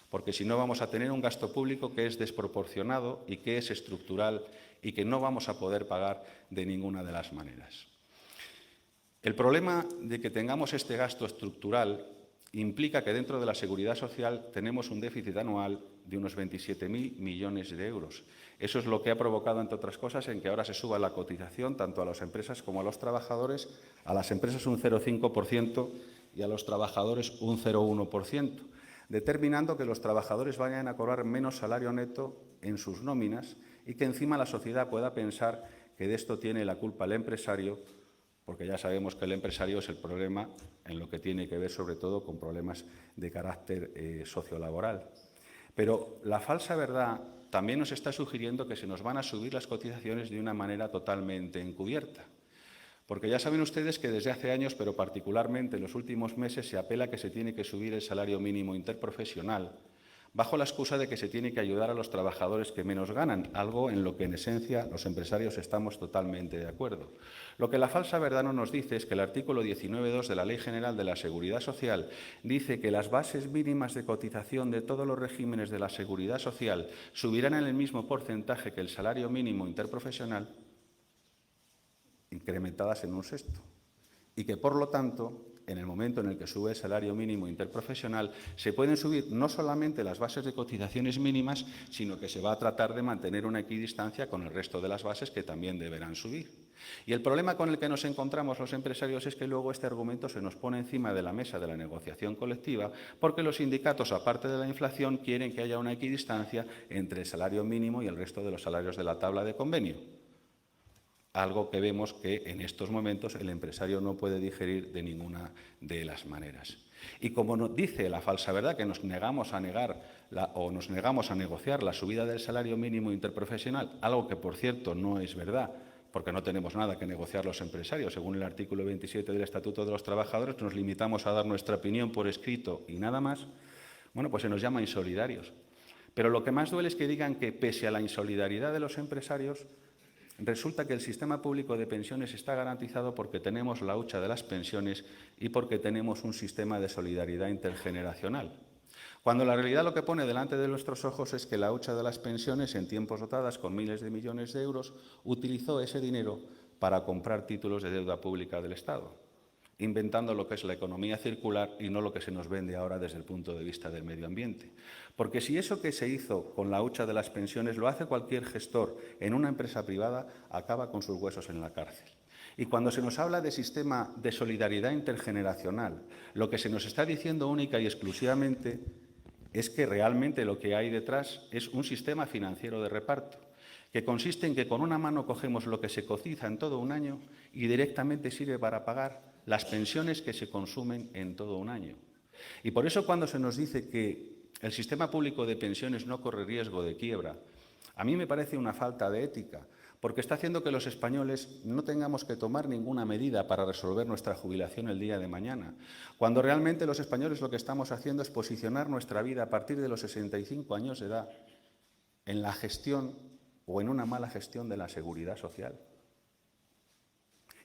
Porque si no vamos a tener un gasto público que es desproporcionado y que es estructural y que no vamos a poder pagar de ninguna de las maneras. El problema de que tengamos este gasto estructural implica que dentro de la Seguridad Social tenemos un déficit anual de unos 27.000 millones de euros. Eso es lo que ha provocado, entre otras cosas, en que ahora se suba la cotización tanto a las empresas como a los trabajadores, a las empresas un 0,5% y a los trabajadores un 0,1%, determinando que los trabajadores vayan a cobrar menos salario neto en sus nóminas y que encima la sociedad pueda pensar que de esto tiene la culpa el empresario, porque ya sabemos que el empresario es el problema en lo que tiene que ver sobre todo con problemas de carácter sociolaboral. Pero la falsa verdad también nos está sugiriendo que se nos van a subir las cotizaciones de una manera totalmente encubierta. Porque ya saben ustedes que desde hace años, pero particularmente en los últimos meses, se apela a que se tiene que subir el salario mínimo interprofesional, bajo la excusa de que se tiene que ayudar a los trabajadores que menos ganan, algo en lo que en esencia los empresarios estamos totalmente de acuerdo. Lo que la falsa verdad no nos dice es que el artículo 19.2 de la Ley General de la Seguridad Social dice que las bases mínimas de cotización de todos los regímenes de la Seguridad Social subirán en el mismo porcentaje que el salario mínimo interprofesional, incrementadas en un sexto, y que, por lo tanto, en el momento en el que sube el salario mínimo interprofesional, se pueden subir no solamente las bases de cotizaciones mínimas, sino que se va a tratar de mantener una equidistancia con el resto de las bases que también deberán subir. Y el problema con el que nos encontramos los empresarios es que luego este argumento se nos pone encima de la mesa de la negociación colectiva porque los sindicatos, aparte de la inflación, quieren que haya una equidistancia entre el salario mínimo y el resto de los salarios de la tabla de convenio. Algo que vemos que en estos momentos el empresario no puede digerir de ninguna de las maneras. Y como nos dice la falsa verdad que nos negamos a negociar la subida del salario mínimo interprofesional, algo que por cierto no es verdad, porque no tenemos nada que negociar los empresarios. Según el artículo 27 del Estatuto de los Trabajadores, nos limitamos a dar nuestra opinión por escrito y nada más. Bueno, pues se nos llama insolidarios. Pero lo que más duele es que digan que, pese a la insolidaridad de los empresarios, resulta que el sistema público de pensiones está garantizado porque tenemos la hucha de las pensiones y porque tenemos un sistema de solidaridad intergeneracional. Cuando la realidad lo que pone delante de nuestros ojos es que la hucha de las pensiones, en tiempos dotadas con miles de millones de euros, utilizó ese dinero para comprar títulos de deuda pública del Estado, inventando lo que es la economía circular y no lo que se nos vende ahora desde el punto de vista del medio ambiente. Porque si eso que se hizo con la hucha de las pensiones lo hace cualquier gestor en una empresa privada, acaba con sus huesos en la cárcel. Y cuando se nos habla de sistema de solidaridad intergeneracional, lo que se nos está diciendo única y exclusivamente es que realmente lo que hay detrás es un sistema financiero de reparto, que consiste en que con una mano cogemos lo que se cotiza en todo un año y directamente sirve para pagar las pensiones que se consumen en todo un año. Y por eso cuando se nos dice que el sistema público de pensiones no corre riesgo de quiebra, a mí me parece una falta de ética, porque está haciendo que los españoles no tengamos que tomar ninguna medida para resolver nuestra jubilación el día de mañana, cuando realmente los españoles lo que estamos haciendo es posicionar nuestra vida a partir de los 65 años de edad en la gestión o en una mala gestión de la seguridad social.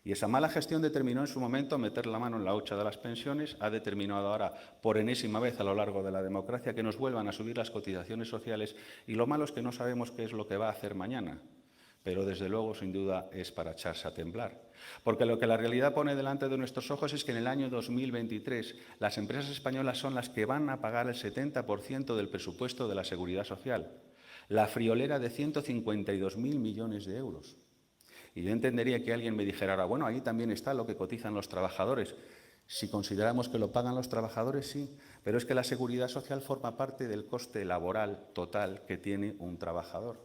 Y esa mala gestión determinó en su momento meter la mano en la hucha de las pensiones, ha determinado ahora por enésima vez a lo largo de la democracia que nos vuelvan a subir las cotizaciones sociales y lo malo es que no sabemos qué es lo que va a hacer mañana, pero desde luego sin duda es para echarse a temblar. Porque lo que la realidad pone delante de nuestros ojos es que en el año 2023 las empresas españolas son las que van a pagar el 70% del presupuesto de la Seguridad Social, la friolera de 152.000 millones de euros. Y yo entendería que alguien me dijera, ahora, bueno, ahí también está lo que cotizan los trabajadores. Si consideramos que lo pagan los trabajadores, sí, pero es que la seguridad social forma parte del coste laboral total que tiene un trabajador.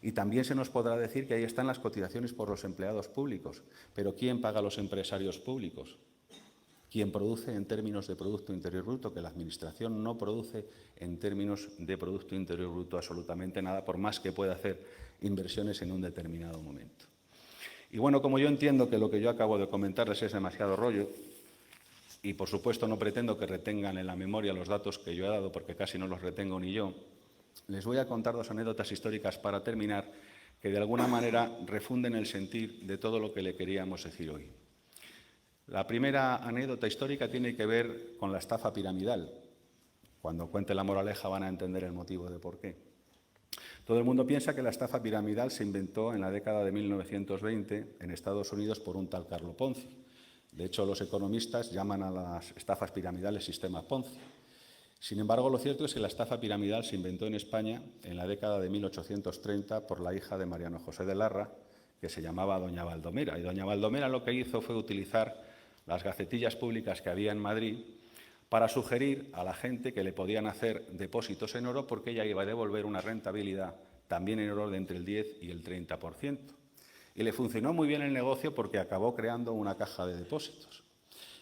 Y también se nos podrá decir que ahí están las cotizaciones por los empleados públicos, pero ¿quién paga a los empresarios públicos? ¿Quién produce en términos de Producto Interior Bruto? Que la Administración no produce en términos de Producto Interior Bruto absolutamente nada, por más que pueda hacer inversiones en un determinado momento. Y bueno, como yo entiendo que lo que yo acabo de comentarles es demasiado rollo, y por supuesto no pretendo que retengan en la memoria los datos que yo he dado, porque casi no los retengo ni yo, les voy a contar dos anécdotas históricas para terminar, que de alguna manera refunden el sentir de todo lo que le queríamos decir hoy. La primera anécdota histórica tiene que ver con la estafa piramidal. Cuando cuente la moraleja van a entender el motivo de por qué. Todo el mundo piensa que la estafa piramidal se inventó en la década de 1920 en Estados Unidos por un tal Carlo Ponzi. De hecho, los economistas llaman a las estafas piramidales sistema Ponzi. Sin embargo, lo cierto es que la estafa piramidal se inventó en España en la década de 1830 por la hija de Mariano José de Larra, que se llamaba doña Baldomera. Y doña Baldomera lo que hizo fue utilizar las gacetillas públicas que había en Madrid para sugerir a la gente que le podían hacer depósitos en oro porque ella iba a devolver una rentabilidad también en oro de entre el 10 y el 30%. Y le funcionó muy bien el negocio porque acabó creando una caja de depósitos.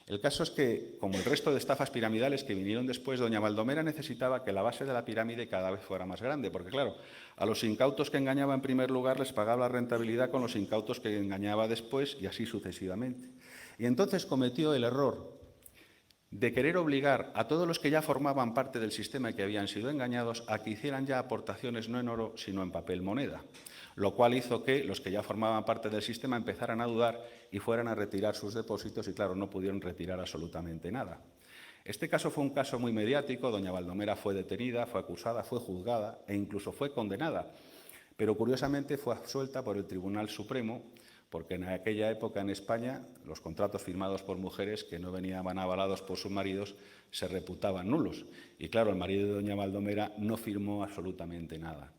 El caso es que, como el resto de estafas piramidales que vinieron después, doña Baldomera necesitaba que la base de la pirámide cada vez fuera más grande, porque claro, a los incautos que engañaba en primer lugar les pagaba la rentabilidad con los incautos que engañaba después y así sucesivamente. Y entonces cometió el error de querer obligar a todos los que ya formaban parte del sistema y que habían sido engañados a que hicieran ya aportaciones no en oro, sino en papel moneda, lo cual hizo que los que ya formaban parte del sistema empezaran a dudar y fueran a retirar sus depósitos y, claro, no pudieron retirar absolutamente nada. Este caso fue un caso muy mediático, doña Baldomera fue detenida, fue acusada, fue juzgada e incluso fue condenada, pero curiosamente fue absuelta por el Tribunal Supremo, porque en aquella época en España los contratos firmados por mujeres que no venían avalados por sus maridos se reputaban nulos. Y claro, el marido de doña Baldomera no firmó absolutamente nada.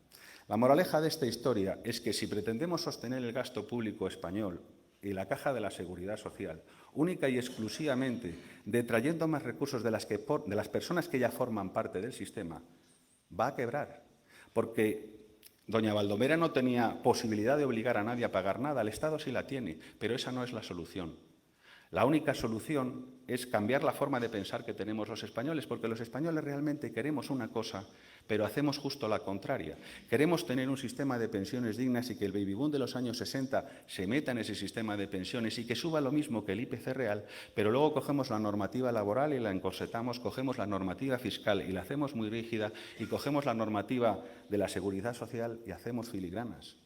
La moraleja de esta historia es que si pretendemos sostener el gasto público español y la caja de la Seguridad Social, única y exclusivamente detrayendo más recursos de las personas que ya forman parte del sistema, va a quebrar. Porque doña Baldomera no tenía posibilidad de obligar a nadie a pagar nada, el Estado sí la tiene, pero esa no es la solución. La única solución es cambiar la forma de pensar que tenemos los españoles, porque los españoles realmente queremos una cosa, pero hacemos justo la contraria. Queremos tener un sistema de pensiones dignas y que el baby boom de los años 60 se meta en ese sistema de pensiones y que suba lo mismo que el IPC real, pero luego cogemos la normativa laboral y la encorsetamos, cogemos la normativa fiscal y la hacemos muy rígida y cogemos la normativa de la seguridad social y hacemos filigranas.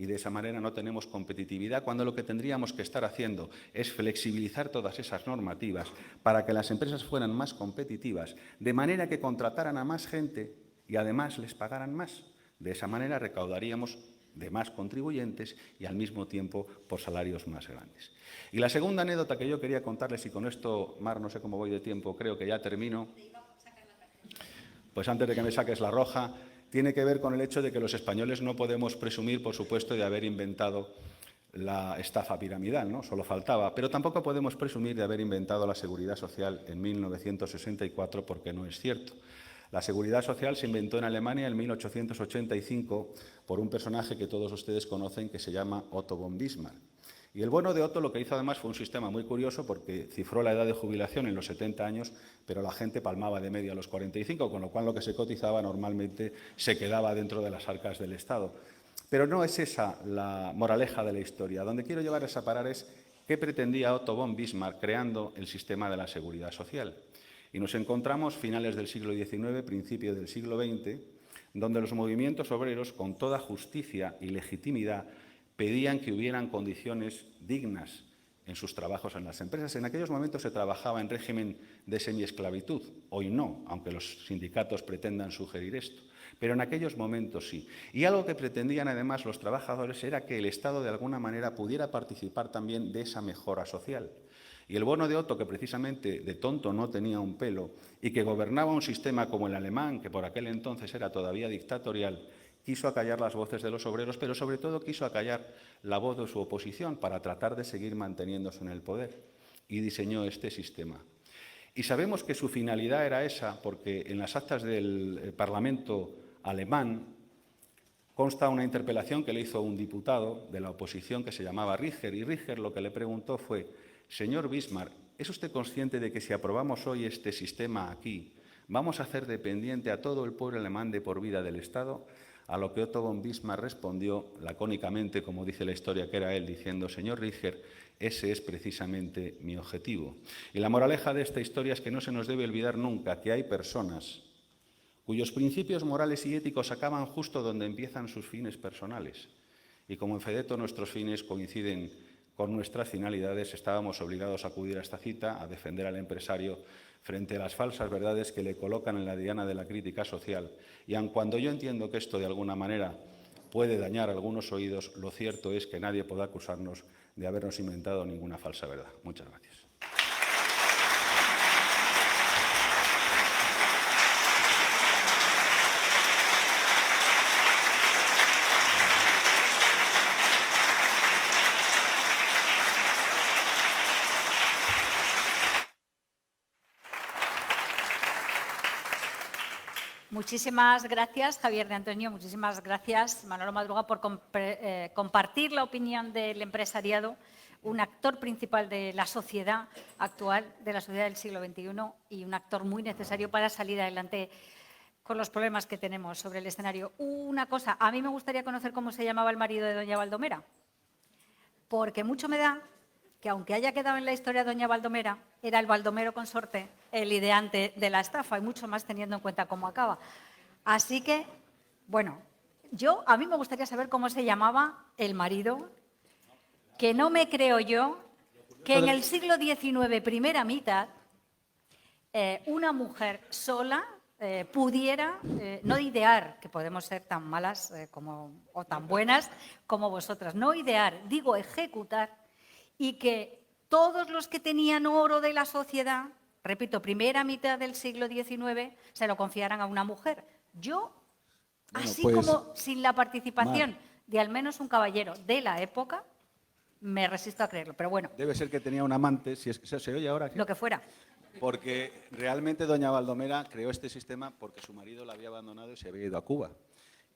Y de esa manera no tenemos competitividad, cuando lo que tendríamos que estar haciendo es flexibilizar todas esas normativas para que las empresas fueran más competitivas, de manera que contrataran a más gente y además les pagaran más. De esa manera recaudaríamos de más contribuyentes y al mismo tiempo por salarios más grandes. Y la segunda anécdota que yo quería contarles, y con esto, Mar, no sé cómo voy de tiempo, creo que ya termino. Pues antes de que me saques la roja, tiene que ver con el hecho de que los españoles no podemos presumir, por supuesto, de haber inventado la estafa piramidal, ¿no? Solo faltaba. Pero tampoco podemos presumir de haber inventado la Seguridad Social en 1964, porque no es cierto. La Seguridad Social se inventó en Alemania en 1885 por un personaje que todos ustedes conocen que se llama Otto von Bismarck. Y el bueno de Otto lo que hizo además fue un sistema muy curioso porque cifró la edad de jubilación en los 70 años, pero la gente palmaba de media a los 45, con lo cual lo que se cotizaba normalmente se quedaba dentro de las arcas del Estado. Pero no es esa la moraleja de la historia. Donde quiero llevarles a parar es qué pretendía Otto von Bismarck creando el sistema de la Seguridad Social. Y nos encontramos finales del siglo XIX, principios del siglo XX, donde los movimientos obreros, con toda justicia y legitimidad, pedían que hubieran condiciones dignas en sus trabajos en las empresas. En aquellos momentos se trabajaba en régimen de semiesclavitud, hoy no, aunque los sindicatos pretendan sugerir esto, pero en aquellos momentos sí. Y algo que pretendían además los trabajadores era que el Estado de alguna manera pudiera participar también de esa mejora social. Y el bueno de Otto, que precisamente de tonto no tenía un pelo y que gobernaba un sistema como el alemán, que por aquel entonces era todavía dictatorial, quiso acallar las voces de los obreros, pero sobre todo quiso acallar la voz de su oposición para tratar de seguir manteniéndose en el poder. Y diseñó este sistema. Y sabemos que su finalidad era esa, porque en las actas del Parlamento alemán consta una interpelación que le hizo un diputado de la oposición que se llamaba Richter, y Richter lo que le preguntó fue: señor Bismarck, ¿es usted consciente de que si aprobamos hoy este sistema aquí, vamos a hacer dependiente a todo el pueblo alemán de por vida del Estado? A lo que Otto von Bismarck respondió lacónicamente, como dice la historia que era él, diciendo: señor Richter, ese es precisamente mi objetivo. Y la moraleja de esta historia es que no se nos debe olvidar nunca que hay personas cuyos principios morales y éticos acaban justo donde empiezan sus fines personales. Y como en Fedeto nuestros fines coinciden con nuestras finalidades, estábamos obligados a acudir a esta cita, a defender al empresario frente a las falsas verdades que le colocan en la diana de la crítica social. Y aun cuando yo entiendo que esto de alguna manera puede dañar algunos oídos, lo cierto es que nadie puede acusarnos de habernos inventado ninguna falsa verdad. Muchas gracias. Muchísimas gracias, Javier de Antonio. Muchísimas gracias, Manolo Madruga, por compartir la opinión del empresariado, un actor principal de la sociedad actual, de la sociedad del siglo XXI y un actor muy necesario para salir adelante con los problemas que tenemos sobre el escenario. Una cosa, a mí me gustaría conocer cómo se llamaba el marido de doña Baldomera, porque mucho me da que aunque haya quedado en la historia doña Baldomera, era el Baldomero consorte el ideante de la estafa y mucho más teniendo en cuenta cómo acaba. Así que, bueno, a mí me gustaría saber cómo se llamaba el marido, que no me creo yo que en el siglo XIX, primera mitad, una mujer sola pudiera no idear, que podemos ser tan malas o tan buenas como vosotras, no idear, digo ejecutar, y que todos los que tenían oro de la sociedad, repito, primera mitad del siglo XIX, se lo confiaran a una mujer. Yo, bueno, así pues, como sin la participación de al menos un caballero de la época, me resisto a creerlo, pero bueno. Debe ser que tenía un amante, si es que se oye ahora. ¿Qué? Lo que fuera. Porque realmente doña Baldomera creó este sistema porque su marido la había abandonado y se había ido a Cuba.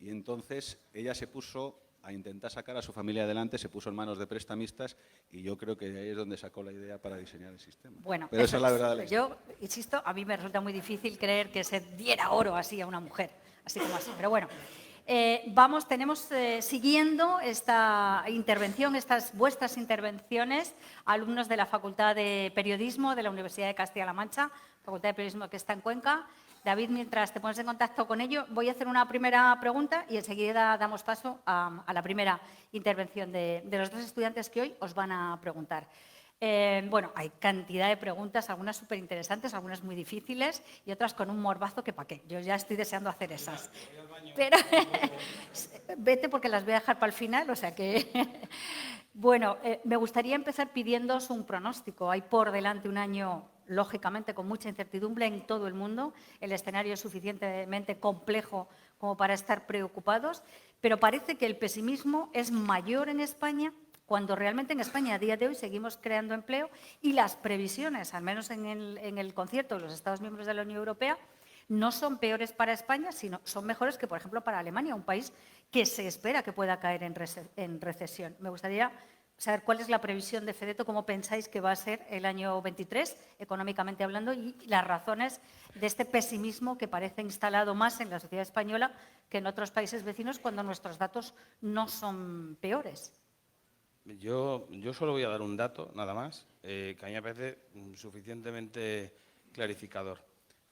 Y entonces ella se puso a intentar sacar a su familia adelante, se puso en manos de prestamistas y yo creo que ahí es donde sacó la idea para diseñar el sistema. Bueno, pero esa es la verdad de la historia. Yo insisto, a mí me resulta muy difícil creer que se diera oro así a una mujer, así como así, pero bueno. Tenemos siguiendo esta intervención, estas vuestras intervenciones, alumnos de la Facultad de Periodismo de la Universidad de Castilla-La Mancha, Facultad de Periodismo que está en Cuenca. David, mientras te pones en contacto con ello, voy a hacer una primera pregunta y enseguida damos paso a la primera intervención de los dos estudiantes que hoy os van a preguntar. Hay cantidad de preguntas, algunas súper interesantes, algunas muy difíciles y otras con un morbazo que pa' qué. Yo ya estoy deseando hacer esas. Pero vete porque las voy a dejar para el final, o sea que… me gustaría empezar pidiéndoos un pronóstico. Hay por delante un año, lógicamente, con mucha incertidumbre en todo el mundo. El escenario es suficientemente complejo como para estar preocupados, pero parece que el pesimismo es mayor en España cuando realmente en España a día de hoy seguimos creando empleo y las previsiones, al menos en el concierto de los Estados miembros de la Unión Europea, no son peores para España, sino son mejores que, por ejemplo, para Alemania, un país que se espera que pueda caer en recesión. Me gustaría saber cuál es la previsión de Fedeto, cómo pensáis que va a ser el año 23, económicamente hablando, y las razones de este pesimismo que parece instalado más en la sociedad española que en otros países vecinos cuando nuestros datos no son peores. Yo solo voy a dar un dato, nada más, que a mí me parece suficientemente clarificador.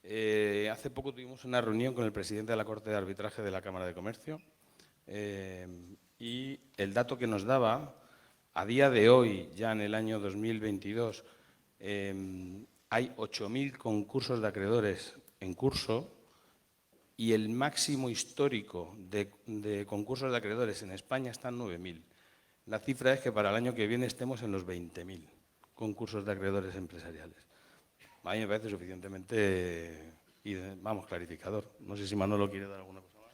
Hace poco tuvimos una reunión con el presidente de la Corte de Arbitraje de la Cámara de Comercio y el dato que nos daba, a día de hoy, ya en el año 2022, hay 8.000 concursos de acreedores en curso y el máximo histórico de concursos de acreedores en España está en 9.000. La cifra es que para el año que viene estemos en los 20.000 concursos de acreedores empresariales. A mí me parece suficientemente, clarificador. No sé si Manolo quiere dar alguna cosa más.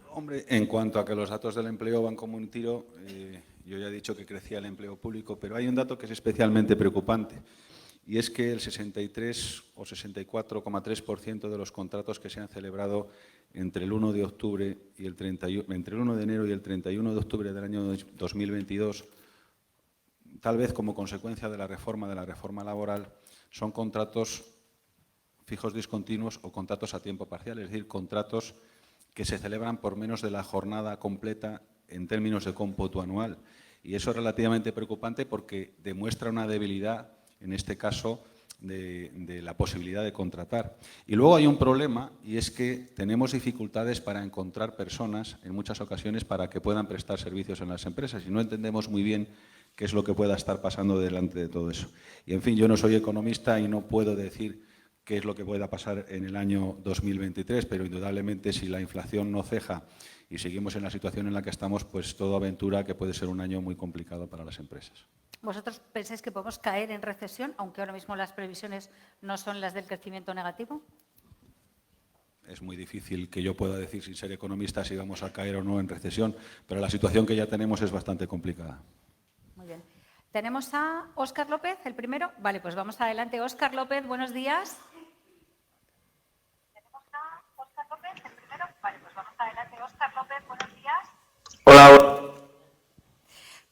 Hombre, en cuanto a que los datos del empleo van como un tiro, yo ya he dicho que crecía el empleo público, pero hay un dato que es especialmente preocupante y es que el 63 o 64,3% de los contratos que se han celebrado entre el 1 de octubre y entre el 1 de enero y el 31 de octubre del año 2022, tal vez como consecuencia de la reforma laboral, son contratos fijos discontinuos o contratos a tiempo parcial, es decir, contratos que se celebran por menos de la jornada completa en términos de cómputo anual. Y eso es relativamente preocupante porque demuestra una debilidad, en este caso, de la posibilidad de contratar. Y luego hay un problema, y es que tenemos dificultades para encontrar personas, en muchas ocasiones, para que puedan prestar servicios en las empresas, y no entendemos muy bien qué es lo que pueda estar pasando delante de todo eso. Y, en fin, yo no soy economista y no puedo decir qué es lo que pueda pasar en el año 2023, pero indudablemente si la inflación no ceja y seguimos en la situación en la que estamos, pues todo aventura que puede ser un año muy complicado para las empresas. ¿Vosotros pensáis que podemos caer en recesión, aunque ahora mismo las previsiones no son las del crecimiento negativo? Es muy difícil que yo pueda decir, sin ser economista, si vamos a caer o no en recesión, pero la situación que ya tenemos es bastante complicada. Muy bien. ¿Tenemos a Óscar López, el primero? Vale, pues vamos adelante. Óscar López, buenos días. ¿Tenemos a Óscar López, el primero? Vale, pues vamos adelante. Óscar López, buenos días. Hola.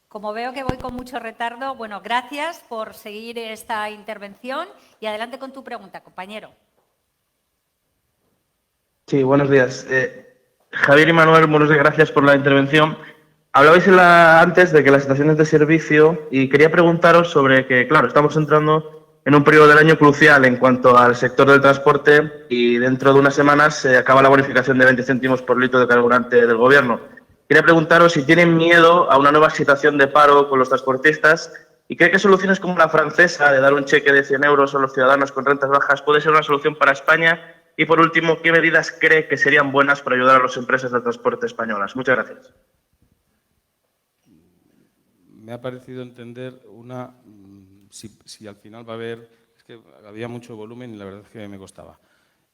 Como veo que voy con mucho retardo, bueno, gracias por seguir esta intervención y adelante con tu pregunta, compañero. Sí, buenos días. Javier y Manuel, buenos días, gracias por la intervención. Hablabais antes de que las estaciones de servicio, y quería preguntaros sobre que, claro, estamos entrando en un periodo del año crucial en cuanto al sector del transporte y dentro de unas semanas se acaba la bonificación de 20 céntimos por litro de carburante del Gobierno. Quería preguntaros si tienen miedo a una nueva situación de paro con los transportistas y cree que soluciones como la francesa de dar un cheque de 100 euros a los ciudadanos con rentas bajas puede ser una solución para España. Y, por último, ¿qué medidas cree que serían buenas para ayudar a las empresas de transporte españolas? Muchas gracias. Me ha parecido entender si al final va a haber, es que había mucho volumen y la verdad es que me costaba.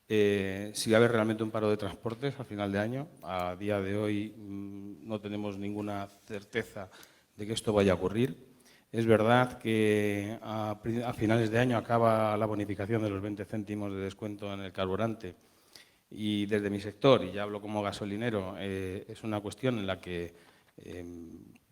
Si va a haber realmente un paro de transportes a final de año. A día de hoy no tenemos ninguna certeza de que esto vaya a ocurrir. Es verdad que a finales de año acaba la bonificación de los 20 céntimos de descuento en el carburante y desde mi sector, y ya hablo como gasolinero, es una cuestión en la que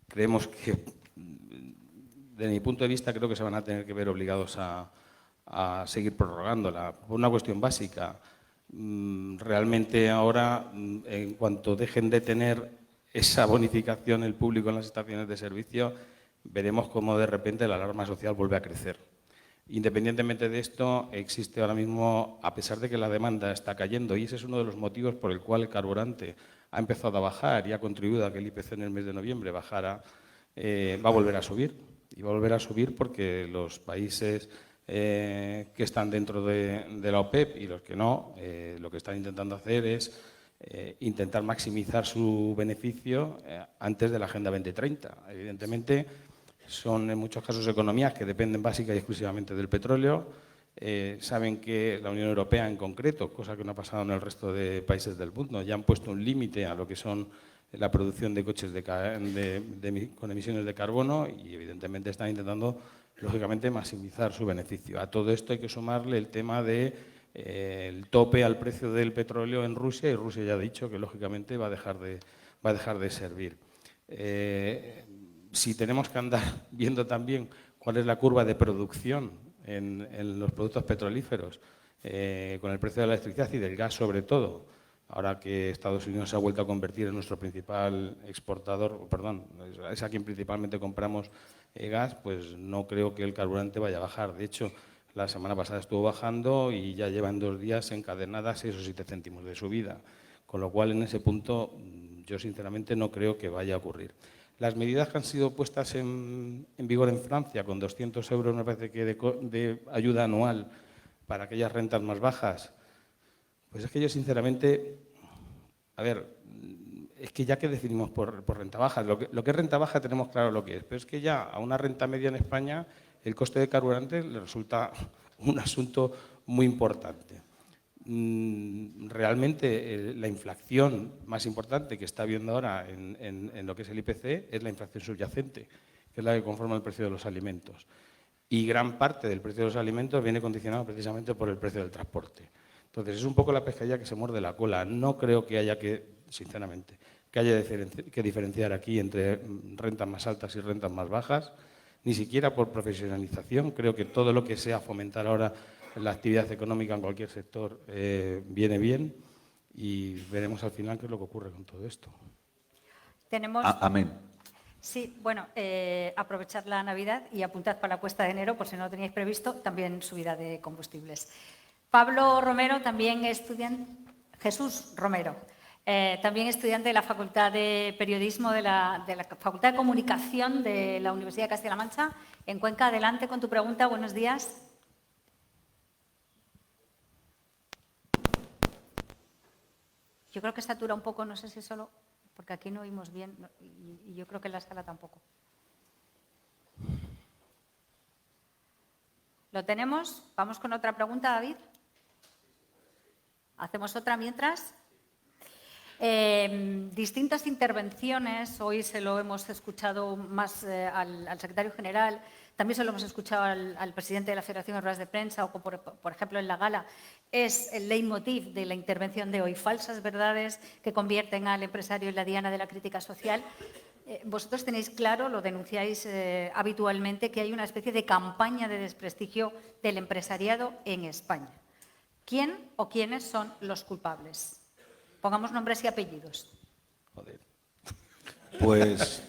creemos que, desde mi punto de vista, creo que se van a tener que ver obligados a seguir prorrogándola. Por una cuestión básica, realmente ahora, en cuanto dejen de tener esa bonificación el público en las estaciones de servicio, veremos cómo de repente la alarma social vuelve a crecer. Independientemente de esto, existe ahora mismo, a pesar de que la demanda está cayendo, y ese es uno de los motivos por el cual el carburante ha empezado a bajar y ha contribuido a que el IPC en el mes de noviembre bajara, va a volver a subir. Y va a volver a subir porque los países que están dentro de la OPEP y los que no, lo que están intentando hacer es intentar maximizar su beneficio antes de la Agenda 2030. Evidentemente, son en muchos casos economías que dependen básica y exclusivamente del petróleo. Saben que la Unión Europea en concreto, cosa que no ha pasado en el resto de países del mundo, ya han puesto un límite a lo que son la producción de coches con emisiones de carbono y evidentemente están intentando, lógicamente, maximizar su beneficio. A todo esto hay que sumarle el tema del tope al precio del petróleo en Rusia, y Rusia ya ha dicho que, lógicamente, va a dejar de servir. Si tenemos que andar viendo también cuál es la curva de producción en los productos petrolíferos, con el precio de la electricidad y del gas sobre todo, ahora que Estados Unidos se ha vuelto a convertir en nuestro principal exportador, es a quien principalmente compramos gas, pues no creo que el carburante vaya a bajar. De hecho, la semana pasada estuvo bajando y ya llevan 2 días encadenadas 6 o 7 céntimos de subida, con lo cual en ese punto yo sinceramente no creo que vaya a ocurrir. Las medidas que han sido puestas en vigor en Francia, con 200 euros, me parece que de ayuda anual para aquellas rentas más bajas, pues es que yo sinceramente, es que ya que definimos por renta baja, lo que es renta baja tenemos claro lo que es, pero es que ya a una renta media en España el coste de carburante le resulta un asunto muy importante. Realmente la inflación más importante que está habiendo ahora en lo que es el IPC es la inflación subyacente, que es la que conforma el precio de los alimentos. Y gran parte del precio de los alimentos viene condicionado precisamente por el precio del transporte. Entonces, es un poco la pescadilla que se muerde la cola. No creo que haya sinceramente, que diferenciar aquí entre rentas más altas y rentas más bajas, ni siquiera por profesionalización. Creo que todo lo que sea fomentar ahora la actividad económica en cualquier sector viene bien, y veremos al final qué es lo que ocurre con todo esto. Tenemos... Amén. Sí, bueno, aprovechad la Navidad y apuntad para la cuesta de enero, por si no lo teníais previsto, también subida de combustibles. Pablo Romero, también estudiante, Jesús Romero, también estudiante de la Facultad de Periodismo de la Facultad de Comunicación de la Universidad de Castilla-La Mancha, en Cuenca. Adelante con tu pregunta. Buenos días. Yo creo que satura un poco, no sé si solo, porque aquí no oímos bien y yo creo que en la sala tampoco. ¿Lo tenemos? Vamos con otra pregunta, David. ¿Hacemos otra mientras? Distintas intervenciones, hoy se lo hemos escuchado más al secretario general, también se lo hemos escuchado al presidente de la Federación de Ruedas de Prensa o, por ejemplo, en la gala. Es el leitmotiv de la intervención de hoy, falsas verdades que convierten al empresario en la diana de la crítica social. Vosotros tenéis claro, lo denunciáis habitualmente, que hay una especie de campaña de desprestigio del empresariado en España. ¿Quién o quiénes son los culpables? Pongamos nombres y apellidos. Joder. Pues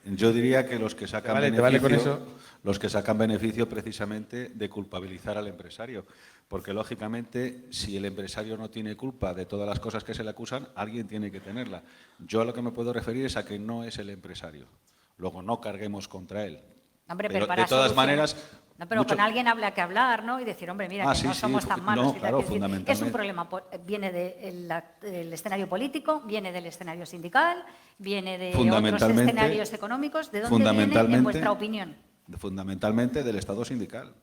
yo diría que los que sacan beneficio precisamente de culpabilizar al empresario, porque lógicamente si el empresario no tiene culpa de todas las cosas que se le acusan, alguien tiene que tenerla. Yo a lo que me puedo referir es a que no es el empresario. Luego no carguemos contra él. Hombre, pero para de todas maneras... No, pero con alguien habla que hablar, ¿no? Y decir, hombre, mira, que no somos tan malos. No, claro, fundamentalmente. Es un problema, viene del escenario político, viene del escenario sindical, viene de otros escenarios económicos. ¿De dónde viene, en vuestra opinión? Fundamentalmente del Estado sindical.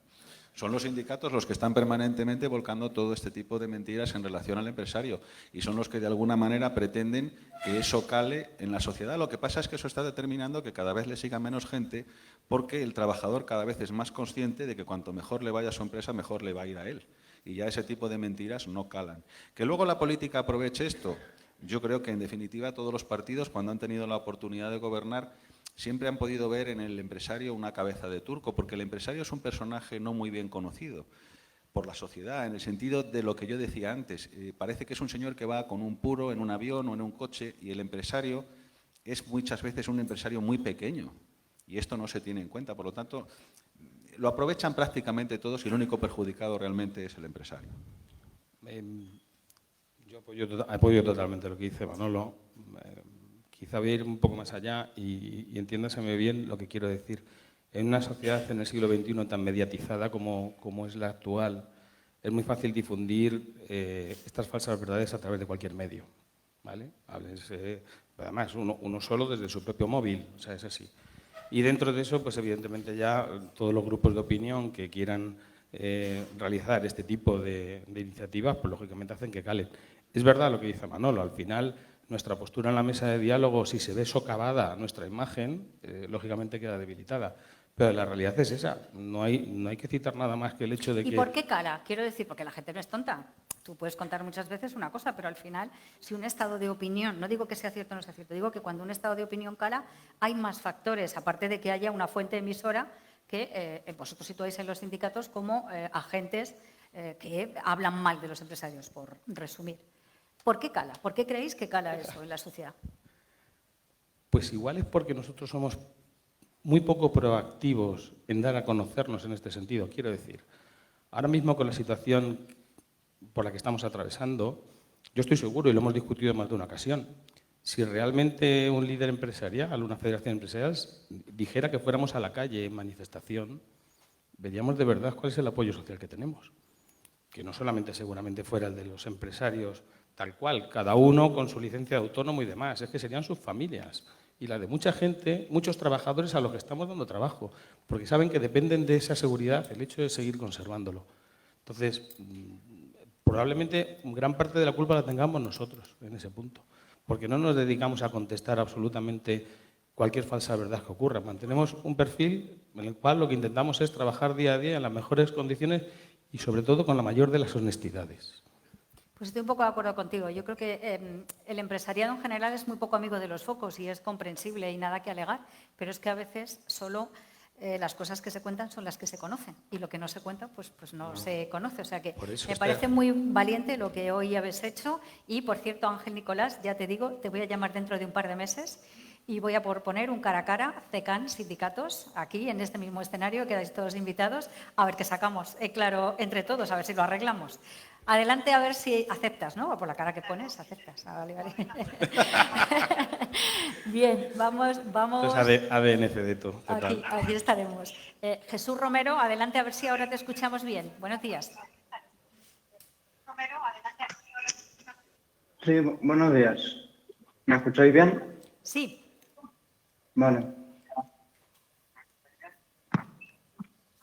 Son los sindicatos los que están permanentemente volcando todo este tipo de mentiras en relación al empresario y son los que de alguna manera pretenden que eso cale en la sociedad. Lo que pasa es que eso está determinando que cada vez le siga menos gente porque el trabajador cada vez es más consciente de que cuanto mejor le vaya a su empresa, mejor le va a ir a él. Y ya ese tipo de mentiras no calan. Que luego la política aproveche esto, yo creo que en definitiva todos los partidos cuando han tenido la oportunidad de gobernar siempre han podido ver en el empresario una cabeza de turco, porque el empresario es un personaje no muy bien conocido por la sociedad, en el sentido de lo que yo decía antes. Parece que es un señor que va con un puro en un avión o en un coche y el empresario es muchas veces un empresario muy pequeño y esto no se tiene en cuenta. Por lo tanto, lo aprovechan prácticamente todos y el único perjudicado realmente es el empresario. Yo apoyo totalmente lo que dice Manolo. Quizá voy a ir un poco más allá y entiéndaseme bien lo que quiero decir. En una sociedad en el siglo XXI tan mediatizada como es la actual, es muy fácil difundir estas falsas verdades a través de cualquier medio, ¿vale? Además, uno solo desde su propio móvil, o sea, es así. Y dentro de eso, pues evidentemente ya todos los grupos de opinión que quieran realizar este tipo de iniciativas, pues lógicamente hacen que calen. Es verdad lo que dice Manolo, al final nuestra postura en la mesa de diálogo, si se ve socavada nuestra imagen, lógicamente queda debilitada. Pero la realidad es esa, no hay que citar nada más que el hecho de que... ¿Y por qué cala? Quiero decir, porque la gente no es tonta. Tú puedes contar muchas veces una cosa, pero al final, si un estado de opinión, no digo que sea cierto o no sea cierto, digo que cuando un estado de opinión cala, hay más factores, aparte de que haya una fuente emisora que vosotros situáis en los sindicatos como agentes que hablan mal de los empresarios, por resumir. ¿Por qué cala? ¿Por qué creéis que cala eso en la sociedad? Pues igual es porque nosotros somos muy poco proactivos en dar a conocernos en este sentido. Quiero decir, ahora mismo con la situación por la que estamos atravesando, yo estoy seguro, y lo hemos discutido en más de una ocasión, si realmente un líder empresarial, una federación empresarial, dijera que fuéramos a la calle en manifestación, veríamos de verdad cuál es el apoyo social que tenemos. Que no solamente seguramente fuera el de los empresarios tal cual, cada uno con su licencia de autónomo y demás, es que serían sus familias y la de mucha gente, muchos trabajadores a los que estamos dando trabajo, porque saben que dependen de esa seguridad el hecho de seguir conservándolo. Entonces, probablemente gran parte de la culpa la tengamos nosotros en ese punto, porque no nos dedicamos a contestar absolutamente cualquier falsa verdad que ocurra. Mantenemos un perfil en el cual lo que intentamos es trabajar día a día en las mejores condiciones y sobre todo con la mayor de las honestidades. Pues estoy un poco de acuerdo contigo. Yo creo que el empresariado en general es muy poco amigo de los focos y es comprensible y nada que alegar, pero es que a veces solo las cosas que se cuentan son las que se conocen y lo que no se cuenta pues no se conoce. O sea que me parece muy valiente lo que hoy habéis hecho y, por cierto, Ángel Nicolás, ya te digo, te voy a llamar dentro de un par de meses y voy a proponer un cara a cara, CECAN, sindicatos, aquí en este mismo escenario, quedáis todos invitados, a ver qué sacamos, claro, entre todos, a ver si lo arreglamos. Adelante a ver si aceptas, ¿no? Por la cara que pones, aceptas. Ah, vale, vale. Bien, vamos. Entonces, ADN Fedeto, ¿qué tal? Aquí estaremos. Jesús Romero, adelante a ver si ahora te escuchamos bien. Buenos días. Sí, buenos días. ¿Me escucháis bien? Sí. Vale.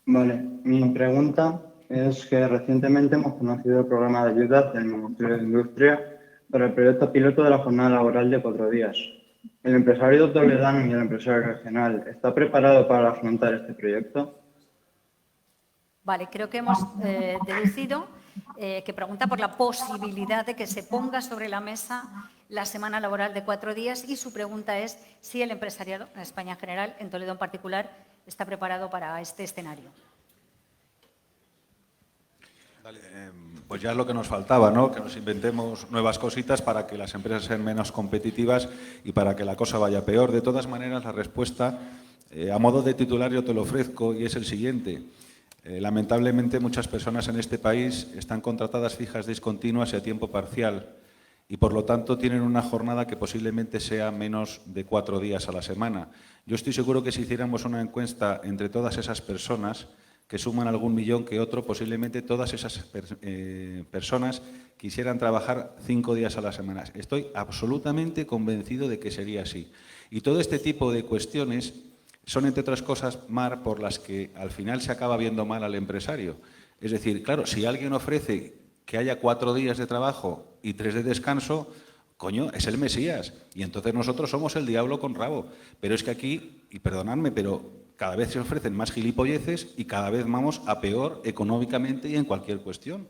Mi pregunta es que recientemente hemos conocido el programa de ayudas del Ministerio de Industria para el proyecto piloto de la jornada laboral de 4 días. ¿El empresario toledano y el empresario regional está preparado para afrontar este proyecto? Vale, creo que hemos deducido que pregunta por la posibilidad de que se ponga sobre la mesa la semana laboral de 4 días y su pregunta es si el empresariado, en España en general, en Toledo en particular, está preparado para este escenario. Pues ya es lo que nos faltaba, ¿no? Que nos inventemos nuevas cositas para que las empresas sean menos competitivas y para que la cosa vaya peor. De todas maneras, la respuesta, a modo de titular, yo te lo ofrezco y es el siguiente. Lamentablemente, muchas personas en este país están contratadas fijas discontinuas y a tiempo parcial y, por lo tanto, tienen una jornada que posiblemente sea menos de 4 días a la semana. Yo estoy seguro que si hiciéramos una encuesta entre todas esas personas, que suman algún millón que otro, posiblemente todas esas personas quisieran trabajar 5 días a la semana. Estoy absolutamente convencido de que sería así. Y todo este tipo de cuestiones son, entre otras cosas, Mar, por las que al final se acaba viendo mal al empresario. Es decir, claro, si alguien ofrece que haya 4 días de trabajo y 3 de descanso, coño, es el Mesías. Y entonces nosotros somos el diablo con rabo. Pero es que aquí, y perdonadme, pero cada vez se ofrecen más gilipolleces y cada vez vamos a peor económicamente y en cualquier cuestión.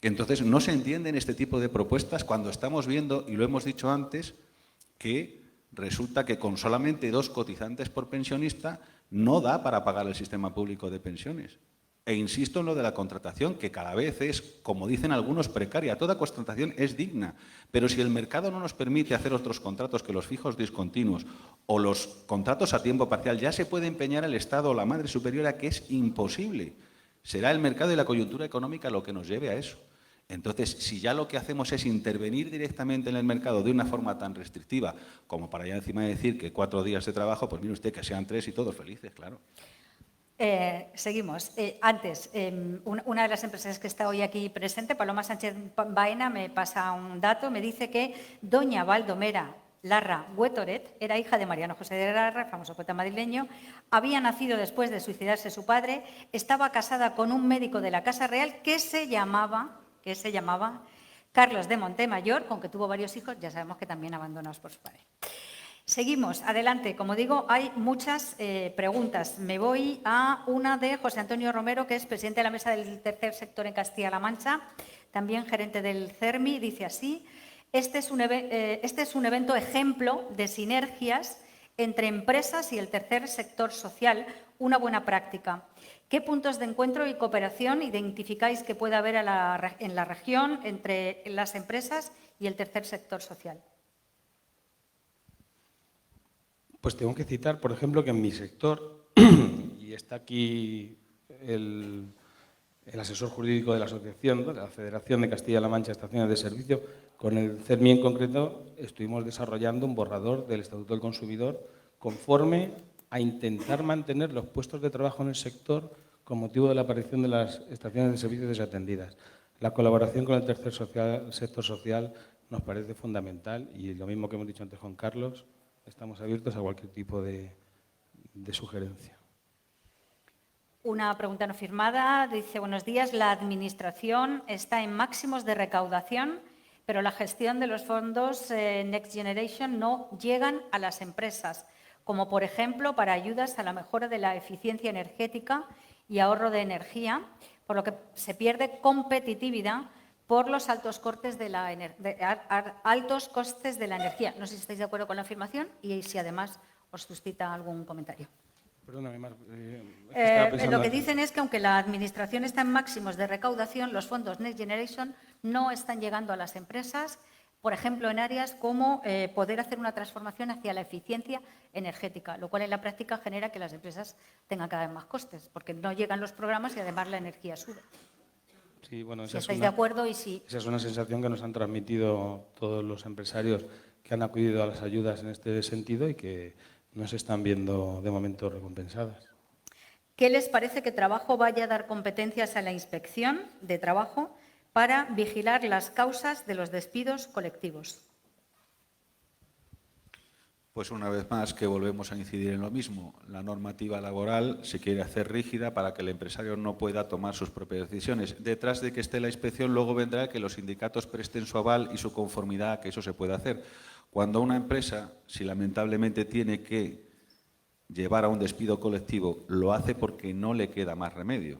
Entonces, no se entienden este tipo de propuestas cuando estamos viendo, y lo hemos dicho antes, que resulta que con solamente 2 cotizantes por pensionista no da para pagar el sistema público de pensiones. E insisto en lo de la contratación, que cada vez es, como dicen algunos, precaria. Toda contratación es digna, pero si el mercado no nos permite hacer otros contratos que los fijos discontinuos o los contratos a tiempo parcial, ya se puede empeñar el Estado o la Madre Superiora, que es imposible. Será el mercado y la coyuntura económica lo que nos lleve a eso. Entonces, si ya lo que hacemos es intervenir directamente en el mercado de una forma tan restrictiva como para ya encima decir que 4 días de trabajo, pues mire usted, que sean 3 y todos felices, claro. Seguimos. Antes, una de las empresas que está hoy aquí presente, Paloma Sánchez Baena, me pasa un dato, me dice que doña Baldomera Larra Huétoret era hija de Mariano José de Larra, famoso poeta madrileño, había nacido después de suicidarse su padre, estaba casada con un médico de la Casa Real que se llamaba Carlos de Montemayor, con que tuvo varios hijos, ya sabemos que también abandonados por su padre. Seguimos, adelante. Como digo, hay muchas preguntas. Me voy a una de José Antonio Romero, que es presidente de la Mesa del Tercer Sector en Castilla-La Mancha, también gerente del CERMI. Dice así: este es un evento ejemplo de sinergias entre empresas y el tercer sector social, una buena práctica. ¿Qué puntos de encuentro y cooperación identificáis que puede haber en la región entre las empresas y el tercer sector social? Pues tengo que citar, por ejemplo, que en mi sector, y está aquí el asesor jurídico de la asociación, de la Federación de Castilla-La Mancha Estaciones de Servicio, con el CERMI en concreto, estuvimos desarrollando un borrador del Estatuto del Consumidor conforme a intentar mantener los puestos de trabajo en el sector con motivo de la aparición de las estaciones de servicio desatendidas. La colaboración con el tercer sector social nos parece fundamental y lo mismo que hemos dicho antes con Carlos, estamos abiertos a cualquier tipo de sugerencia. Una pregunta no firmada. Dice: buenos días, la Administración está en máximos de recaudación, pero la gestión de los fondos Next Generation no llegan a las empresas, como por ejemplo para ayudas a la mejora de la eficiencia energética y ahorro de energía, por lo que se pierde competitividad por los altos costes de la energía. No sé si estáis de acuerdo con la afirmación y si además os suscita algún comentario. Perdóname, Mar. Lo que dicen es que aunque la Administración está en máximos de recaudación, los fondos Next Generation no están llegando a las empresas por ejemplo, en áreas como poder hacer una transformación hacia la eficiencia energética, lo cual en la práctica genera que las empresas tengan cada vez más costes, porque no llegan los programas y además la energía sube. Sí, bueno, Si estáis de acuerdo y si... Esa es una sensación que nos han transmitido todos los empresarios que han acudido a las ayudas en este sentido y que no se están viendo de momento recompensadas. ¿Qué les parece que Trabajo vaya a dar competencias a la Inspección de Trabajo para vigilar las causas de los despidos colectivos? Pues una vez más que volvemos a incidir en lo mismo. La normativa laboral se quiere hacer rígida para que el empresario no pueda tomar sus propias decisiones. Detrás de que esté la inspección, luego vendrá que los sindicatos presten su aval y su conformidad a que eso se pueda hacer. Cuando una empresa, si lamentablemente tiene que llevar a un despido colectivo, lo hace porque no le queda más remedio.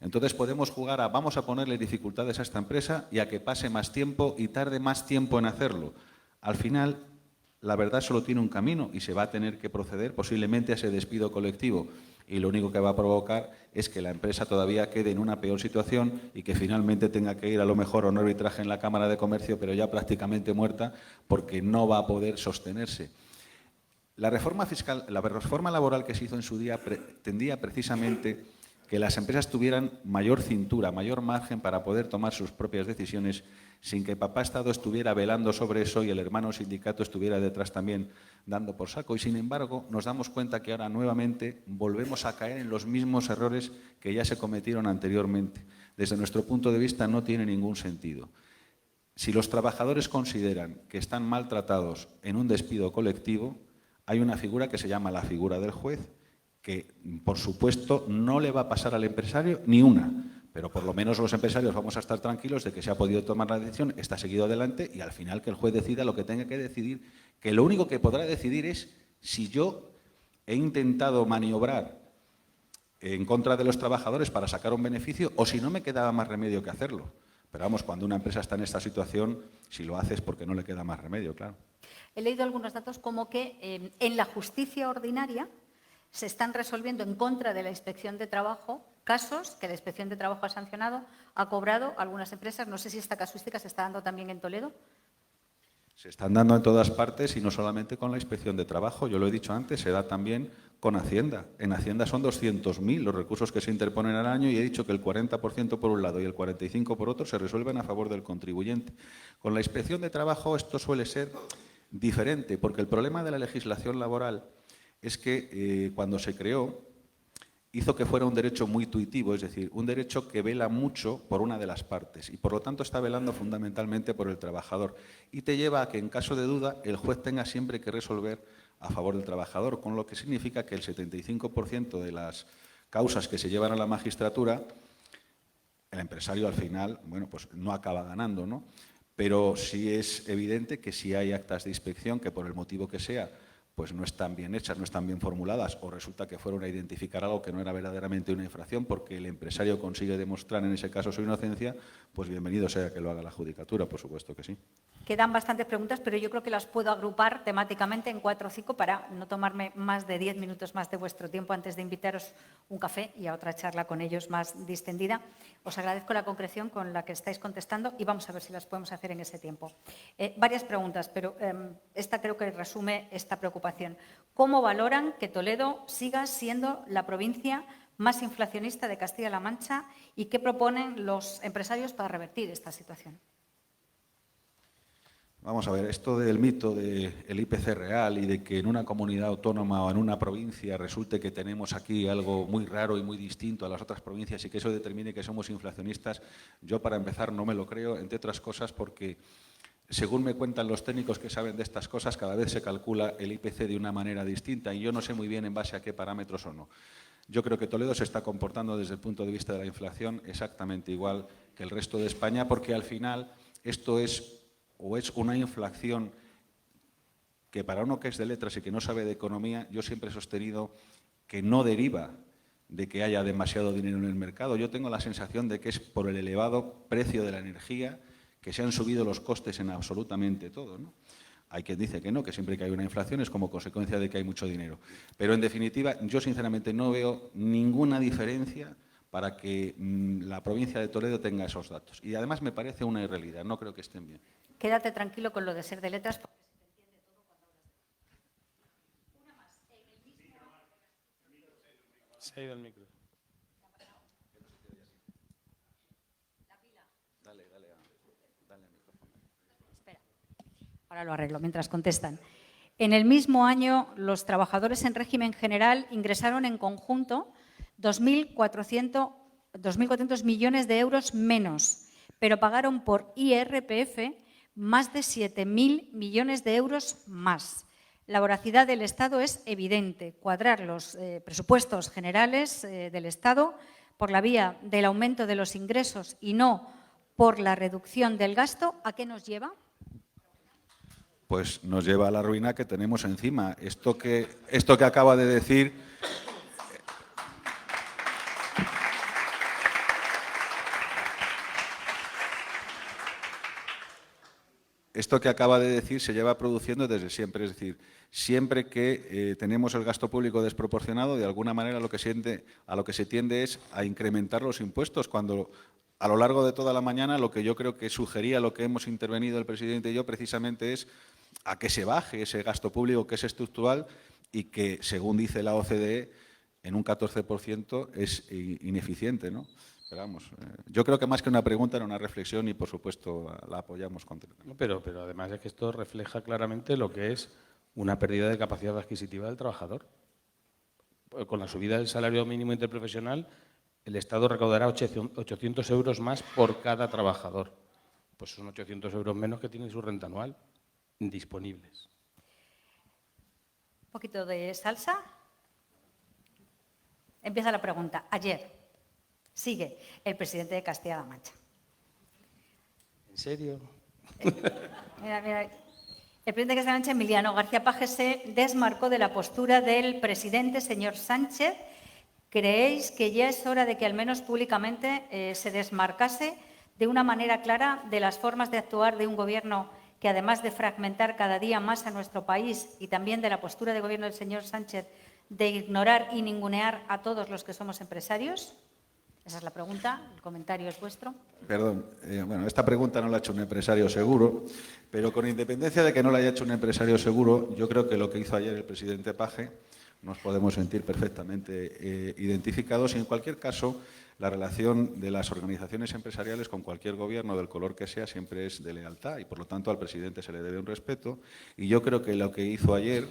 Entonces podemos jugar a vamos a ponerle dificultades a esta empresa y a que pase más tiempo y tarde más tiempo en hacerlo. Al final, la verdad solo tiene un camino y se va a tener que proceder posiblemente a ese despido colectivo. Y lo único que va a provocar es que la empresa todavía quede en una peor situación y que finalmente tenga que ir a lo mejor a un arbitraje en la Cámara de Comercio, pero ya prácticamente muerta porque no va a poder sostenerse. La reforma fiscal, la reforma laboral que se hizo en su día pretendía precisamente que las empresas tuvieran mayor cintura, mayor margen para poder tomar sus propias decisiones sin que papá Estado estuviera velando sobre eso y el hermano sindicato estuviera detrás también dando por saco. Y sin embargo, nos damos cuenta que ahora nuevamente volvemos a caer en los mismos errores que ya se cometieron anteriormente. Desde nuestro punto de vista no tiene ningún sentido. Si los trabajadores consideran que están maltratados en un despido colectivo, hay una figura que se llama la figura del juez, que, por supuesto, no le va a pasar al empresario ni una, pero por lo menos los empresarios vamos a estar tranquilos de que se ha podido tomar la decisión, está seguido adelante y al final que el juez decida lo que tenga que decidir, que lo único que podrá decidir es si yo he intentado maniobrar en contra de los trabajadores para sacar un beneficio o si no me quedaba más remedio que hacerlo. Pero vamos, cuando una empresa está en esta situación, si lo hace es porque no le queda más remedio, claro. He leído algunos datos como que en la justicia ordinaria se están resolviendo en contra de la Inspección de Trabajo casos que la Inspección de Trabajo ha sancionado, ha cobrado algunas empresas. No sé si esta casuística se está dando también en Toledo. Se están dando en todas partes y no solamente con la Inspección de Trabajo. Yo lo he dicho antes, se da también con Hacienda. En Hacienda son 200.000 los recursos que se interponen al año y he dicho que el 40% por un lado y el 45% por otro se resuelven a favor del contribuyente. Con la Inspección de Trabajo esto suele ser diferente porque el problema de la legislación laboral es que cuando se creó hizo que fuera un derecho muy intuitivo, es decir, un derecho que vela mucho por una de las partes y por lo tanto está velando fundamentalmente por el trabajador y te lleva a que en caso de duda el juez tenga siempre que resolver a favor del trabajador, con lo que significa que el 75% de las causas que se llevan a la magistratura, el empresario al final, bueno, pues no acaba ganando, ¿no? Pero sí es evidente que si hay actas de inspección que por el motivo que sea pues no están bien hechas, no están bien formuladas o resulta que fueron a identificar algo que no era verdaderamente una infracción porque el empresario consigue demostrar en ese caso su inocencia, pues bienvenido sea que lo haga la judicatura, por supuesto que sí. Quedan bastantes preguntas, pero yo creo que las puedo agrupar temáticamente en 4 o 5 para no tomarme más de 10 minutos más de vuestro tiempo antes de invitaros un café y a otra charla con ellos más distendida. Os agradezco la concreción con la que estáis contestando y vamos a ver si las podemos hacer en ese tiempo. Varias preguntas, pero esta creo que resume esta preocupación. ¿Cómo valoran que Toledo siga siendo la provincia más inflacionista de Castilla-La Mancha y qué proponen los empresarios para revertir esta situación? Vamos a ver, esto del mito del IPC real y de que en una comunidad autónoma o en una provincia resulte que tenemos aquí algo muy raro y muy distinto a las otras provincias y que eso determine que somos inflacionistas, yo para empezar no me lo creo, entre otras cosas porque según me cuentan los técnicos que saben de estas cosas, cada vez se calcula el IPC de una manera distinta y yo no sé muy bien en base a qué parámetros o no. Yo creo que Toledo se está comportando desde el punto de vista de la inflación exactamente igual que el resto de España porque al final esto es una inflación que para uno que es de letras y que no sabe de economía, yo siempre he sostenido que no deriva de que haya demasiado dinero en el mercado. Yo tengo la sensación de que es por el elevado precio de la energía que se han subido los costes en absolutamente todo, ¿no? Hay quien dice que no, que siempre que hay una inflación es como consecuencia de que hay mucho dinero. Pero, en definitiva, yo sinceramente no veo ninguna diferencia para que la provincia de Toledo tenga esos datos. Y además me parece una irrealidad, no creo que estén bien. quédate tranquilo con lo de ser de letras. Se ha ido el micro. Espera, ahora lo arreglo mientras contestan. En el mismo año, los trabajadores en régimen general ingresaron en conjunto 2.400 millones de euros menos, pero pagaron por IRPF más de 7.000 millones de euros más. La voracidad del Estado es evidente. Cuadrar los presupuestos generales del Estado por la vía del aumento de los ingresos y no por la reducción del gasto, ¿a qué nos lleva? Pues nos lleva a la ruina que tenemos encima. Esto que acaba de decir... Esto que acaba de decir se lleva produciendo desde siempre, es decir, siempre que tenemos el gasto público desproporcionado, de alguna manera a lo que se tiende es a incrementar los impuestos, cuando a lo largo de toda la mañana lo que yo creo que sugería, lo que hemos intervenido el presidente y yo, precisamente es a que se baje ese gasto público que es estructural y que, según dice la OCDE, en un 14% es ineficiente, ¿no? Pero vamos, yo creo que más que una pregunta era una reflexión y, por supuesto, la apoyamos. Pero además es que esto refleja claramente lo que es una pérdida de capacidad adquisitiva del trabajador. Con la subida del salario mínimo interprofesional, el Estado recaudará 800 euros más por cada trabajador. Pues son 800 euros menos que tiene su renta anual disponibles. Un poquito de salsa. Empieza la pregunta. Ayer sigue el presidente de Castilla-La Mancha. ¿En serio? Mira. El presidente de Castilla-La Mancha, Emiliano García Paje, se desmarcó de la postura del presidente, señor Sánchez. ¿Creéis que ya es hora de que al menos públicamente se desmarcase de una manera clara de las formas de actuar de un gobierno que, además de fragmentar cada día más a nuestro país, y también de la postura de gobierno del señor Sánchez de ignorar y ningunear a todos los que somos empresarios? Esa es la pregunta, el comentario es vuestro. Perdón, bueno, esta pregunta no la ha hecho un empresario seguro, pero con independencia de que no la haya hecho un empresario seguro, yo creo que lo que hizo ayer el presidente Paje nos podemos sentir perfectamente identificados y, en cualquier caso, la relación de las organizaciones empresariales con cualquier gobierno, del color que sea, siempre es de lealtad y, por lo tanto, al presidente se le debe un respeto. Y yo creo que lo que hizo ayer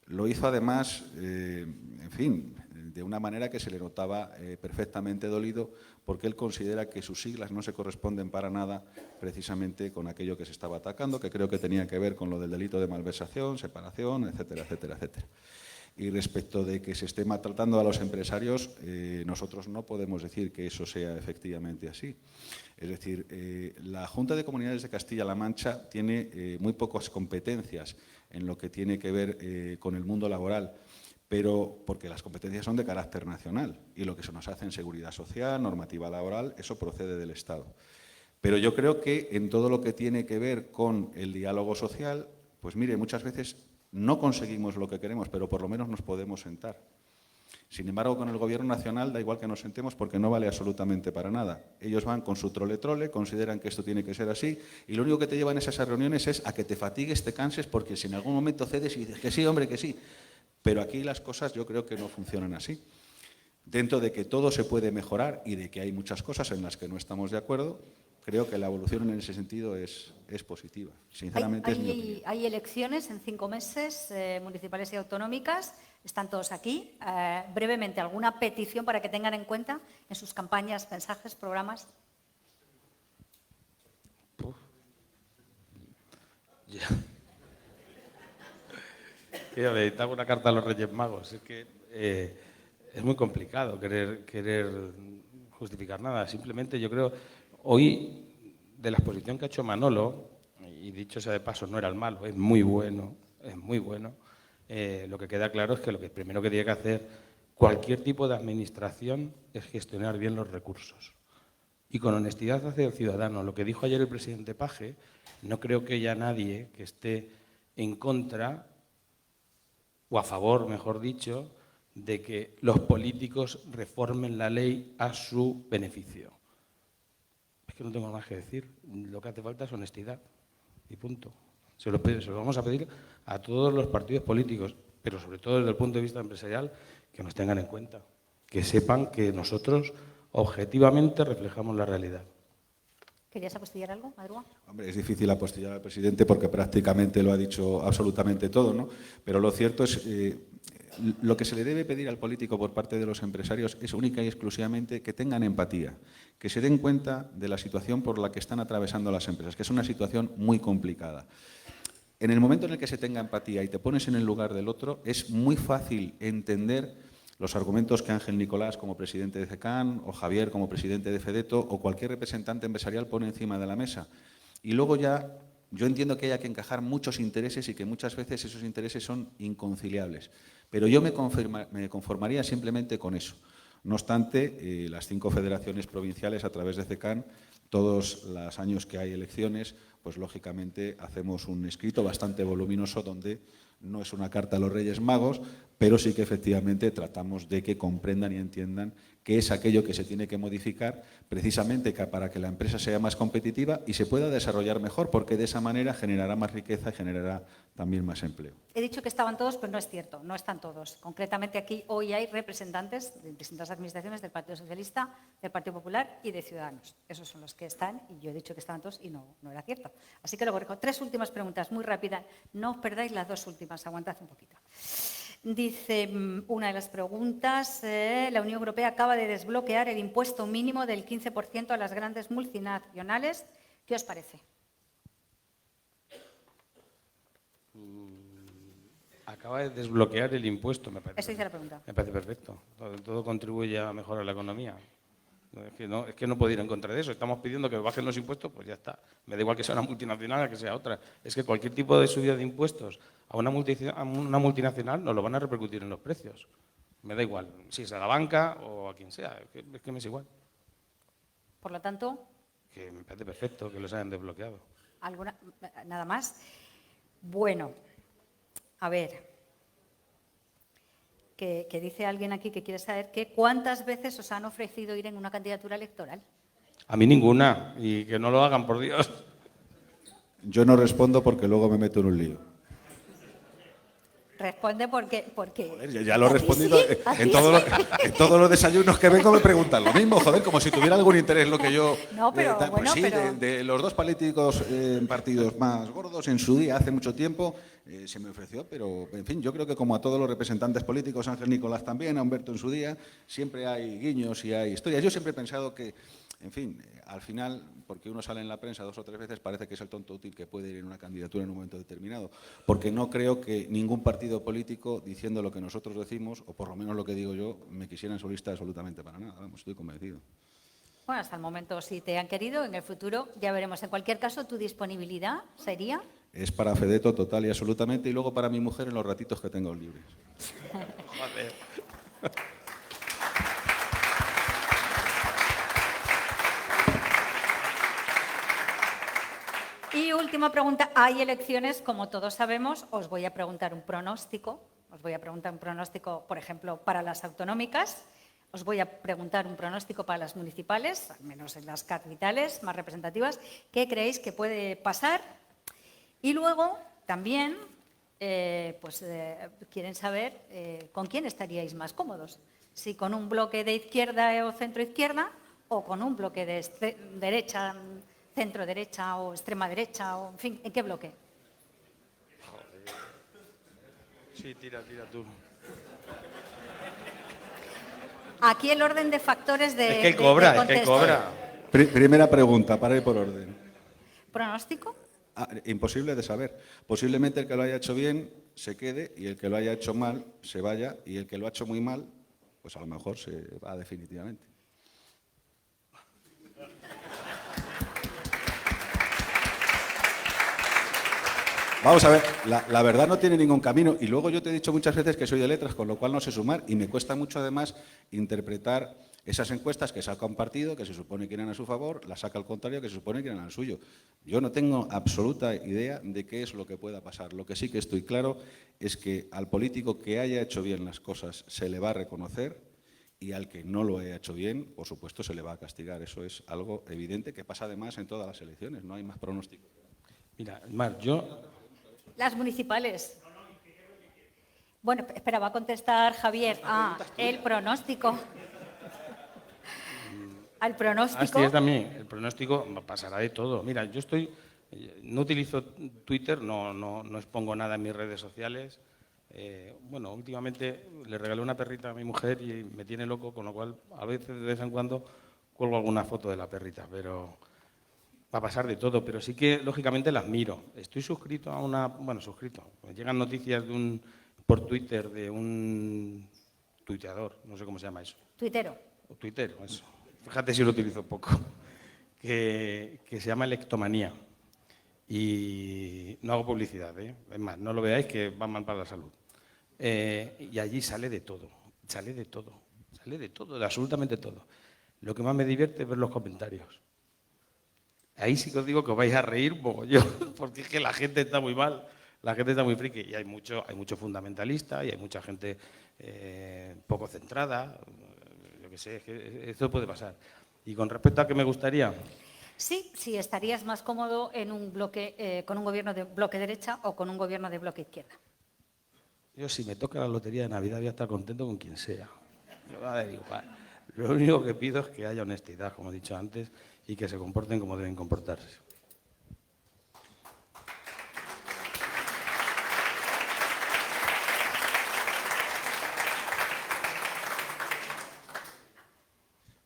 lo hizo, además, en fin, de una manera que se le notaba perfectamente dolido, porque él considera que sus siglas no se corresponden para nada precisamente con aquello que se estaba atacando, que creo que tenía que ver con lo del delito de malversación, separación, etcétera, etcétera, etcétera. Y respecto de que se esté maltratando a los empresarios, nosotros no podemos decir que eso sea efectivamente así. Es decir, la Junta de Comunidades de Castilla-La Mancha tiene muy pocas competencias en lo que tiene que ver con el mundo laboral, pero porque las competencias son de carácter nacional y lo que se nos hace en seguridad social, normativa laboral, eso procede del Estado. Pero yo creo que en todo lo que tiene que ver con el diálogo social, pues mire, muchas veces no conseguimos lo que queremos, pero por lo menos nos podemos sentar. Sin embargo, con el Gobierno nacional da igual que nos sentemos porque no vale absolutamente para nada. Ellos van con su trole-trole, consideran que esto tiene que ser así y lo único que te llevan a esas reuniones es a que te fatigues, te canses, porque si en algún momento cedes y dices que sí, hombre, que sí. Pero aquí las cosas yo creo que no funcionan así. Dentro de que todo se puede mejorar y de que hay muchas cosas en las que no estamos de acuerdo, creo que la evolución en ese sentido es positiva. Sinceramente, es mi opinión. Hay elecciones en 5 meses, municipales y autonómicas. Están todos aquí. Brevemente, ¿alguna petición para que tengan en cuenta en sus campañas, mensajes, programas? Ya. Me hago una carta a los Reyes Magos. Es que es muy complicado querer justificar nada. Simplemente yo creo, hoy, de la exposición que ha hecho Manolo, y dicho sea de paso, no era el malo, es muy bueno, lo que queda claro es que lo que primero que tiene que hacer cualquier tipo de administración es gestionar bien los recursos. Y con honestidad hacia el ciudadano. Lo que dijo ayer el presidente Paje, no creo que haya nadie que esté en contra, o a favor, mejor dicho, de que los políticos reformen la ley a su beneficio. Es que no tengo más que decir. Lo que hace falta es honestidad y punto. Se lo vamos a pedir a todos los partidos políticos, pero sobre todo desde el punto de vista empresarial, que nos tengan en cuenta, que sepan que nosotros objetivamente reflejamos la realidad. ¿Querías apostillar algo, Madruga? Hombre, es difícil apostillar al presidente porque prácticamente lo ha dicho absolutamente todo, ¿no? Pero lo cierto es lo que se le debe pedir al político por parte de los empresarios es única y exclusivamente que tengan empatía, que se den cuenta de la situación por la que están atravesando las empresas, que es una situación muy complicada. En el momento en el que se tenga empatía y te pones en el lugar del otro, es muy fácil entender los argumentos que Ángel Nicolás, como presidente de CECAN, o Javier, como presidente de FEDETO, o cualquier representante empresarial pone encima de la mesa. Y luego ya, yo entiendo que haya que encajar muchos intereses y que muchas veces esos intereses son inconciliables. Pero yo me conformaría simplemente con eso. No obstante, las 5 federaciones provinciales, a través de CECAN, todos los años que hay elecciones, pues lógicamente hacemos un escrito bastante voluminoso donde no es una carta a los Reyes Magos, pero sí que efectivamente tratamos de que comprendan y entiendan qué es aquello que se tiene que modificar precisamente para que la empresa sea más competitiva y se pueda desarrollar mejor, porque de esa manera generará más riqueza y generará también más empleo. He dicho que estaban todos, pero no es cierto, no están todos. Concretamente aquí hoy hay representantes de distintas administraciones del Partido Socialista, del Partido Popular y de Ciudadanos. Esos son los que están y yo he dicho que estaban todos y no era cierto. Así que lo corrijo. 3 últimas preguntas, muy rápidas. No os perdáis las 2 últimas, aguantad un poquito. Dice una de las preguntas, la Unión Europea acaba de desbloquear el impuesto mínimo del 15% a las grandes multinacionales. ¿Qué os parece? Acaba de desbloquear el impuesto, me parece. Eso dice la pregunta. Me parece perfecto. Todo contribuye a mejorar la economía. Es que no puedo ir en contra de eso. Estamos pidiendo que bajen los impuestos, pues ya está. Me da igual que sea una multinacional, que sea otra. Es que cualquier tipo de subida de impuestos a una multinacional nos lo van a repercutir en los precios. Me da igual, si es a la banca o a quien sea. Es que me es igual. Por lo tanto, Que me parece perfecto que los hayan desbloqueado. ¿nada más? Bueno, a ver, que dice alguien aquí que quiere saber que ¿cuántas veces os han ofrecido ir en una candidatura electoral? A mí ninguna, y que no lo hagan, por Dios. Yo no respondo porque luego me meto en un lío. Responde porque Joder, ya lo he respondido en todos los desayunos que vengo me preguntan lo mismo, joder, como si tuviera algún interés lo que yo... No, pero pues bueno, sí, pero... de los 2 políticos partidos más gordos en su día, hace mucho tiempo, se me ofreció, pero en fin, yo creo que como a todos los representantes políticos, Ángel Nicolás también, a Humberto en su día, siempre hay guiños y hay historias. Yo siempre he pensado que, en fin, al final, porque uno sale en la prensa 2 o 3 veces, parece que es el tonto útil que puede ir en una candidatura en un momento determinado, porque no creo que ningún partido político, diciendo lo que nosotros decimos, o por lo menos lo que digo yo, me quisiera en su lista absolutamente para nada. Vamos, estoy convencido. Bueno, hasta el momento sí te han querido, en el futuro ya veremos. En cualquier caso, ¿tu disponibilidad sería? Es para FEDETO total y absolutamente, y luego para mi mujer en los ratitos que tengo libres. Joder. Y última pregunta, hay elecciones, como todos sabemos, os voy a preguntar un pronóstico. Os voy a preguntar un pronóstico, por ejemplo, para las autonómicas. Os voy a preguntar un pronóstico para las municipales, al menos en las capitales más representativas. ¿Qué creéis que puede pasar? Y luego, también, quieren saber con quién estaríais más cómodos. Si con un bloque de izquierda o centro-izquierda o con un bloque de derecha, centro-derecha o extrema-derecha, o en fin, ¿en qué bloque? Sí, tira tú. Aquí el orden de factores de Es que cobra, de es que cobra. Primera pregunta, para ir por orden. ¿Pronóstico? Imposible de saber. Posiblemente el que lo haya hecho bien se quede y el que lo haya hecho mal se vaya y el que lo ha hecho muy mal, pues a lo mejor se va definitivamente. Vamos a ver, la verdad no tiene ningún camino y luego yo te he dicho muchas veces que soy de letras, con lo cual no sé sumar y me cuesta mucho además interpretar esas encuestas que saca un partido que se supone que irán a su favor, las saca al contrario que se supone que irán al suyo. Yo no tengo absoluta idea de qué es lo que pueda pasar. Lo que sí que estoy claro es que al político que haya hecho bien las cosas se le va a reconocer y al que no lo haya hecho bien, por supuesto, se le va a castigar. Eso es algo evidente que pasa además en todas las elecciones, no hay más pronóstico. Mira, Mar, yo... Las municipales. Bueno, espera, va a contestar Javier. El pronóstico. Al pronóstico. Sí, también. El pronóstico pasará de todo. Mira, yo no utilizo Twitter, no expongo nada en mis redes sociales. Bueno, últimamente le regalé una perrita a mi mujer y me tiene loco, con lo cual a veces, de vez en cuando, cuelgo alguna foto de la perrita, pero va a pasar de todo. Pero sí que, lógicamente, las miro. Estoy suscrito a una... Bueno, suscrito. Me llegan noticias por Twitter de un tuiteador, no sé cómo se llama eso. Tuitero. O tuitero, eso. Fíjate si lo utilizo poco. Que se llama Electomanía. Y no hago publicidad, ¿eh? Es más, no lo veáis que va mal para la salud. Y allí sale de todo, de absolutamente todo. Lo que más me divierte es ver los comentarios. Ahí sí que os digo que os vais a reír mogollón, porque es que la gente está muy mal, la gente está muy friki, y hay mucho fundamentalista, y hay mucha gente poco centrada, yo qué sé, es que esto puede pasar. Y con respecto a qué me gustaría... Sí, estarías más cómodo en un bloque, con un gobierno de bloque derecha o con un gobierno de bloque izquierda. Yo, si me toca la lotería de Navidad, voy a estar contento con quien sea. Lo único que pido es que haya honestidad, como he dicho antes, y que se comporten como deben comportarse.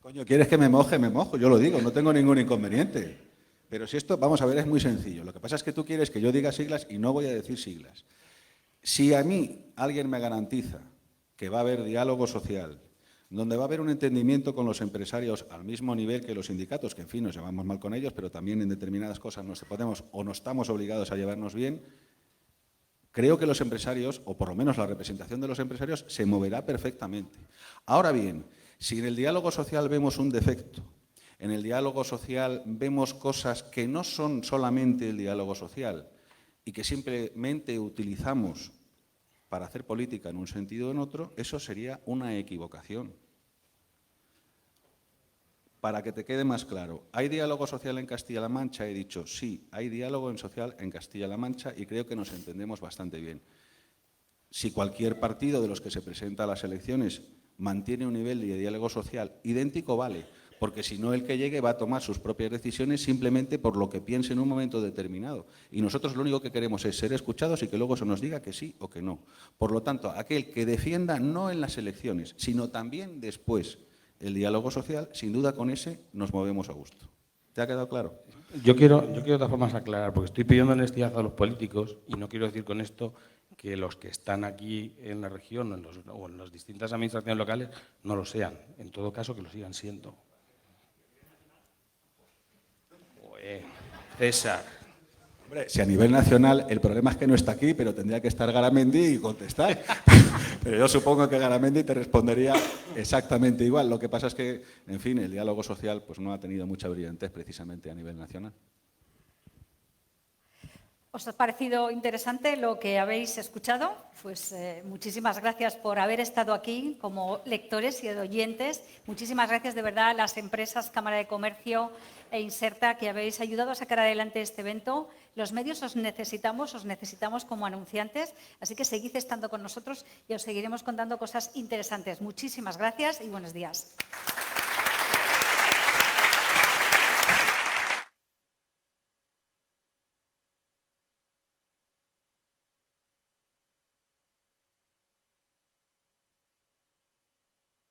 Coño, ¿quieres que me moje? Me mojo, yo lo digo, no tengo ningún inconveniente. Pero si esto, vamos a ver, es muy sencillo. Lo que pasa es que tú quieres que yo diga siglas y no voy a decir siglas. Si a mí alguien me garantiza que va a haber diálogo social, donde va a haber un entendimiento con los empresarios al mismo nivel que los sindicatos, que en fin, nos llevamos mal con ellos, pero también en determinadas cosas nos podemos o no estamos obligados a llevarnos bien, creo que los empresarios, o por lo menos la representación de los empresarios, se moverá perfectamente. Ahora bien, si en el diálogo social vemos un defecto, en el diálogo social vemos cosas que no son solamente el diálogo social y que simplemente utilizamos para hacer política en un sentido o en otro, eso sería una equivocación. Para que te quede más claro, ¿hay diálogo social en Castilla-La Mancha? He dicho, sí, hay diálogo social en Castilla-La Mancha y creo que nos entendemos bastante bien. Si cualquier partido de los que se presenta a las elecciones mantiene un nivel de diálogo social idéntico, vale, porque si no el que llegue va a tomar sus propias decisiones simplemente por lo que piense en un momento determinado. Y nosotros lo único que queremos es ser escuchados y que luego se nos diga que sí o que no. Por lo tanto, aquel que defienda no en las elecciones, sino también después el diálogo social, sin duda con ese nos movemos a gusto. ¿Te ha quedado claro? Yo quiero de todas formas aclarar, porque estoy pidiendo honestidad a los políticos y no quiero decir con esto que los que están aquí en la región o en las distintas administraciones locales no lo sean. En todo caso, que lo sigan siendo. César. Hombre, si a nivel nacional el problema es que no está aquí, pero tendría que estar Garamendi y contestar. Pero yo supongo que Garamendi te respondería exactamente igual. Lo que pasa es que, en fin, el diálogo social pues no ha tenido mucha brillantez precisamente a nivel nacional. ¿Os ha parecido interesante lo que habéis escuchado? Pues muchísimas gracias por haber estado aquí como lectores y oyentes. Muchísimas gracias de verdad a las empresas, Cámara de Comercio e Inserta, que habéis ayudado a sacar adelante este evento. Los medios os necesitamos como anunciantes, así que seguid estando con nosotros y os seguiremos contando cosas interesantes. Muchísimas gracias y buenos días.